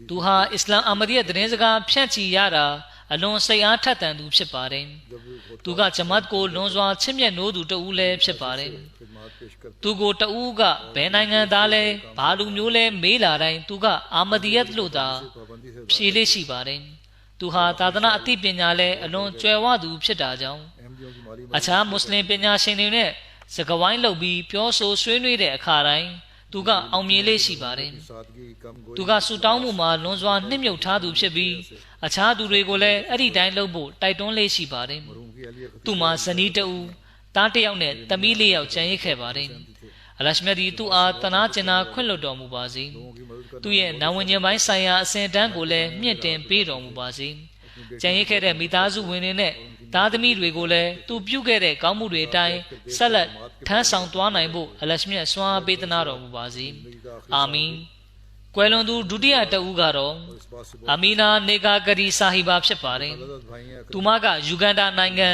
သူဟာအစ္စလာမ်အာမဒီရဲ့သတင်းစကားဖြန့်ချီရတာအလွန်စိတ်အားထက်သန်သူဖြစ်ပါတယ်သူကဂျမတ်ကိုလွန်စွာချစ်မြတ်နိုးသူတဦးလည်းဖြစ်ပါတယ်သူကိုတဦးကဘယ်နိုင်ငံသားလဲဘာလူမျိုးလဲမေးလာတိုင်းသူကအာမဒီယတ်လို့သာဖြေလေးရှိပါတယ်သူဟာသာသနာအသိပညာလည်းအလွန်ကျွယ်ဝသူဖြစ်တာကြောင့်အခြားမွတ်စလင်ပညာရှင်တွေနဲ့စကားဝိုင်းလုပ်ပြီးပြောဆိုဆွေးနွေးတဲ့အခါတိုင်းသူကအောင်မြင်လေးရှိပါတယ်သူကဆူတောင်းမှုမှာလွန်စွာနှိမ့်မြုပ်ထားသူဖြစ်ပြီးအခြားသူတွေကိုလည်းအဲ့ဒီတိုင်းလုပ်ဖို့တိုက်တွန်းလေးရှိပါတယ်သူမှာဇနီးတဦးသားတစ်ယောက်နဲ့သမီးလေးယောက်ကျန်ရစ်ခဲ့ပါတယ်အလရှမြတ်ဒီသူအားတနာကျင်နာခွင့်လွှတ်တော်မူပါစေသူရဲ့နာဝင်ခြင်းပိုင်းဆိုင်ရာအစဉ်တန်းကိုလည်းမြင့်တင်ပေးတော်မူပါစေကျန်ရစ်ခဲ့တဲ့မိသားစုဝင်တွေနဲ့သားသမီးတွေကိုလည်းသူပြုခဲ့တဲ့ကောင်းမှုတွေအတိုင်းဆက်လက်ထမ်းဆောင်သွားနိုင်ဖို့အလရှမြတ်ဆွမ်းအားပေးသနာတော်မူပါစေအာမင်ကွယ်လွန်သူဒုတိယတဦးကတော့အမီနာနေဂါဂရီဆာဟီဘာဖြစ်ပါတယ်သူမကယူဂန်ဒါနိုင်ငံ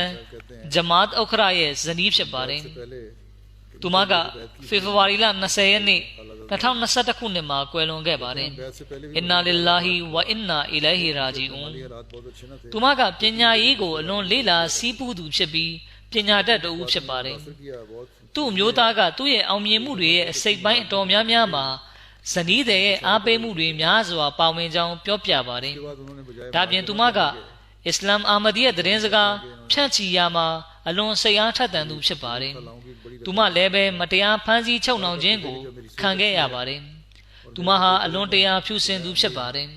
ဂျမတ်ဥခရာရဲ့ဇနီးဖြစ်ပါတယ်သူမကဖေဖော်ဝါရီလ20ရက်နေ့2021ခုနှစ်မှာကွယ်လွန်ခဲ့ပါတယ်အင်နာလ illah ဝအင်နာအီလိုင်ဟီရာဂျီအွန်သူမကပညာရေးကိုအလွန်လေ့လာစီးပူးသူဖြစ်ပြီးပညာတတ်တဦးဖြစ်ပါတယ်သူ့မျိုးသားကသူ့ရဲ့အောင်မြင်မှုတွေရဲ့အစိတ်ပိုင်းအတော်များများမှာဇနီးတဲ့ရဲ့အားပေးမှုတွေများစွာပါဝင်ကြောင်းပြောပြပါတယ်ဒါပြင်သူမကအစ္စလာမ်အာမဒီရဲ့သတင်းစကားဖြန့်ချီရာမှာအလွန်စိတ်အားထက်သန်သူဖြစ်ပါတယ်သူမလည်းပဲမတရားဖမ်းဆီးချုပ်နှောင်ခြင်းကိုခံခဲ့ရပါတယ်သူမဟာအလွန်တရာဖြူစင်သူဖြစ်ပါတယ်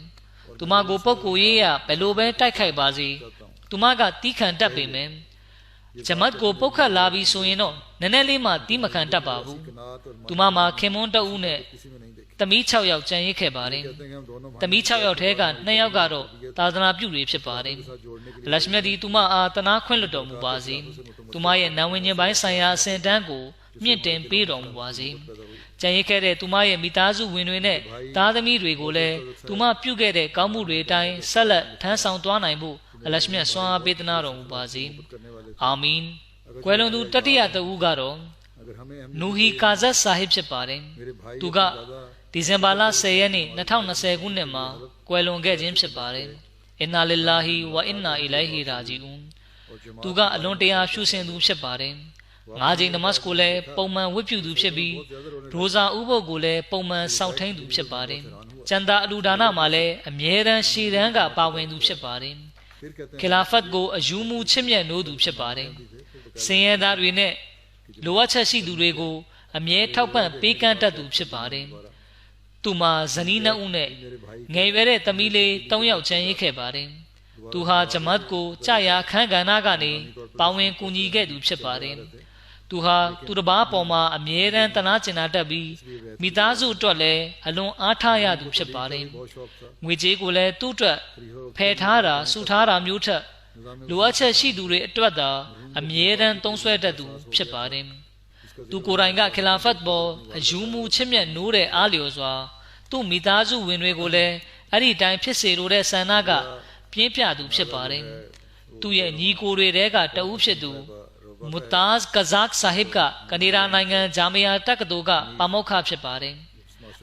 သူမကိုပုဂ္ဂိုလ်ရေးရဘယ်လိုပဲတိုက်ခိုက်ပါစေသူမကတီးခံတတ်ပေမယ့်ဂျမတ်ကိုပုတ်ခတ်လာပြီးဆိုရင်တော့နည်းနည်းလေးမှတီးမခံတတ်ပါဘူးသူမမှာခင်မွန်းတဦးနဲ့သမီး6ယောက်ကျန်ရစ်ခဲ့ပါတယ်သမီး6ယောက်ထဲက2ယောက်ကတော့သာသနာပြုတွေဖြစ်ပါတယ်အလရှမြတ်ဒီသူမအားတနာခွင့်လွှတ်တော်မူပါစေသူမရဲ့နာဝင်ခြင်းပိုင်းဆိုင်ရာအစဉ်တန်းကိုမြင့်တင်ပေးတော်မူပါစေကျန်ရစ်ခဲ့တဲ့သူမရဲ့မိသားစုဝင်တွေနဲ့သားသမီးတွေကိုလည်းသူမပြုခဲ့တဲ့ကောင်းမှုတွေအတိုင်းဆက်လက်ထမ်းဆောင်သွားနိုင်ဖို့အလရှမြတ်ဆွမ်းအားပေးသနာတော်မူပါစေအာမင်ကွယ်လွန်သူတတိယတဦးကတော့နူဟီကာဇတ်ဆာဟစ်ဖြစ်ပါတယ်သူကဒီဇင်ဘာလ10ရက်နေ့2020ခုနှစ်မှာကွယ်လွန်ခဲ့ခြင်းဖြစ်ပါတယ်အင်နာလ illah ဝအင်နာအီလိုင်ဟီရာဂျီအွန်သူကအလွန်တရာဖြူစင်သူဖြစ်ပါတယ်၅ချိန်နမတ်ကိုလည်းပုံမှန်ဝတ်ပြုသူဖြစ်ပြီးရိုဇာဥပုသ်ကိုလည်းပုံမှန်စောင့်ထိန်သူဖြစ်ပါတယ်ကျန်တာအလူဒါနမှာလည်းအမြဲတမ်းရှေ့တန်းကပါဝင်သူဖြစ်ပါတယ်ခီလာဖတ်ကိုအယူမူချစ်မြတ်နိုးသူဖြစ်ပါတယ်စင်ရဲသားတွေနဲ့လိုအပ်ချက်ရှိသူတွေကိုအမြဲထောက်ပံ့ပေးကမ်းတတ်သူဖြစ်ပါတယ်သူမှာဇနီး2ဦးနဲ့ငယ်ရွယ်တဲ့သမီးလေး3ယောက်ချမ်းရစ်ခဲ့ပါတယ်သူဟာဂျမတ်ကိုကြာရခန်းကဏ္ဍကနေပါဝင်ကူညီခဲ့သူဖြစ်ပါတယ်သူဟာသူတစ်ပါးပေါ်မှာအမြဲတမ်းတနာကျင်နာတတ်ပြီးမိသားစုအတွက်လည်းအလွန်အားထားရသူဖြစ်ပါတယ်ငွေကြေးကိုလည်းသူ့အတွက်ဖယ်ထားတာစုထားတာမျိုးထက်လိုအပ်ချက်ရှိသူတွေအတွက်သာအမြဲတမ်းသုံးစွဲတတ်သူဖြစ်ပါတယ်သူကိုယ်တိုင်ကခီလာဖတ်ပေါ်အယူမူချစ်မြတ်နိုးတဲ့အားလျော်စွာသူ့မိသားစုဝင်တွေကိုလည်း အဲ့ဒီတိုင်းဖြစ်စေလိုတဲ့ဆန္ဒကပြင်းပြသူဖြစ်ပါတယ်သူ့ရဲ့ညီကိုတွေတဲကတဦးဖြစ်သူမူတာဇ်ကဇက်ဆာဟစ်ကကနေဒါနိုင်ငံဂျာမီယာတက္ကသိုလ်ကပါမောက္ခဖြစ်ပါတယ်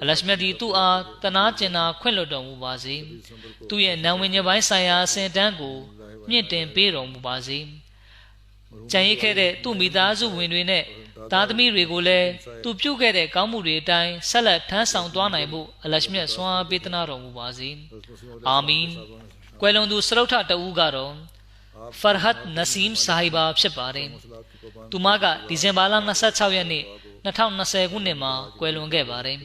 အလရှမြတ်ဒီသူ့အားတနာကျင်နာခွင့်လွှတ်တော်မူပါစေသူ့ရဲ့နာဝိညာဉ်ပိုင်းဆိုင်ရာအစဉ်တန်းကိုမြင့်တင်ပေးတော်မူပါစေကြံရစ်ခဲ့တဲ့သူ့မိသားစုဝင်တွေနဲ့သားသမီးတွေကိုလည်းသူပြုခဲ့တဲ့ကောင်းမှုတွေအတိုင်းဆက်လက်ထမ်းဆောင်သွားနိုင်ဖို့အလရှမြတ်ဆွမ်းအားပေးသနာတော်မူပါစေအာမင်ကွယ်လွန်သူစရုပ်ထတဦးကတော့ဖာဟတ်နစီမ်ဆာဟီဘာဖြစ်ပါတယ်သူမကဒီဇင်ဘာလ26ရက်နေ့2020ခုနှစ်မှာကွယ်လွန်ခဲ့ပါတယ်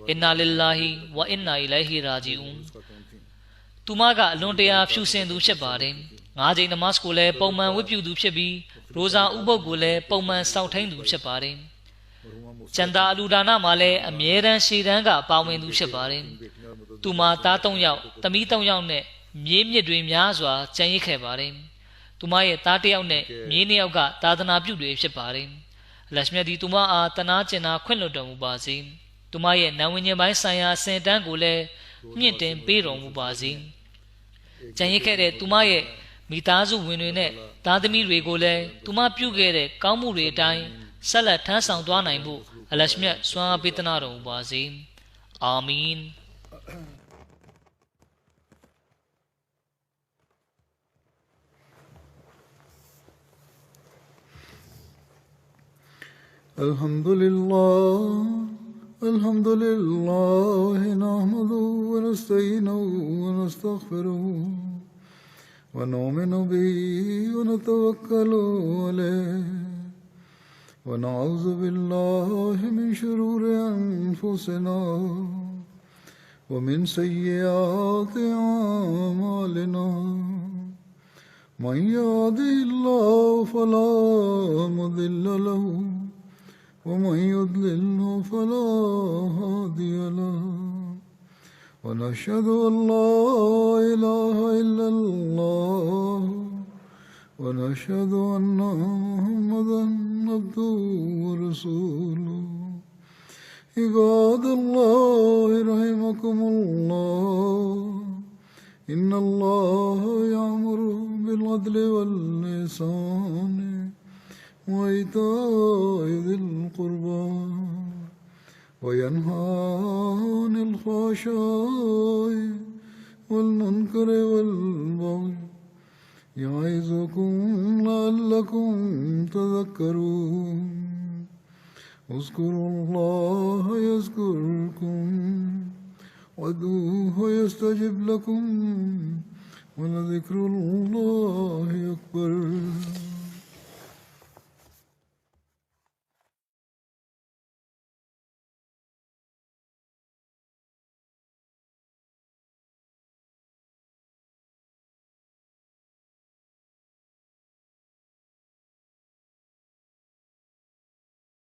အင်နာလ illah ဝအင်နာအီလိုင်ဟီရာဂျီအွန်သူမကအလွန်တရာဖြူစင်သူဖြစ်ပါတယ်၅ချိန်နမတ်ကိုလည်းပုံမှန်ဝတ်ပြုသူဖြစ်ပြီးရိုဇာဥပုပ်ကိုလည်းပုံမှန်စောင့်ထိန်သူဖြစ်ပါတယ်ကျန်တာအလူဒါနမှာလည်းအမြဲတမ်းရှေ့တန်းကပါဝင်သူဖြစ်ပါတယ်သူမသား၃ယောက်သမီး၃ယောက်နဲ့မြေးမြစ်တွေများစွာကျန်ရစ်ခဲ့ပါတယ်သူမရဲ့သားတစ်ယောက်နဲ့မြေး၂ယောက်ကသာသနာပြုတွေဖြစ်ပါတယ်အလရှမြတ်ဒီသူမအားတနာကျင်နာခွင့်လွှတ်တော်မူပါစေသူမရဲ့နာဝိညာဉ်ပိုင်းဆိုင်ရာအစဉ်တန်းကိုလည်းမြင့်တင်ပေးတော်မူပါစေကျန်ရစ်ခဲ့တဲ့သူမရဲ့မိသားစုဝင်တွေနဲ့သားသမီးတွေကိုလည်းသူမပြုခဲ့တဲ့ကောင်းမှုတွေအတိုင်းဆက်လက်ထမ်းဆောင်သွားနိုင်ဖို့အလရှမြတ်ဆွမ်းအားပေးသနာတော်မူပါစေအာမင် الحمد لله نحمده ونستعينه ونستغفره ونؤمن به ونتوكل عليه ونعوذ بالله من شرور أنفسنا ومن سيئات أعمالنا من يهده الله فلا مضل له ومن يضلل فلا هادي له ونشهد أن لا إله إلا الله ونشهد أن محمدا عبده ورسوله عباد الله رحمكم الله إن الله يأمر بالعدل والإحسان وإيتاء ذي القربى وينهى عن الفحشاء والمنكر والبغي يعظكم لعلكم تذكرون اذكروا الله يذكركم وادعوه يستجب لكم ولذكر الله أكبر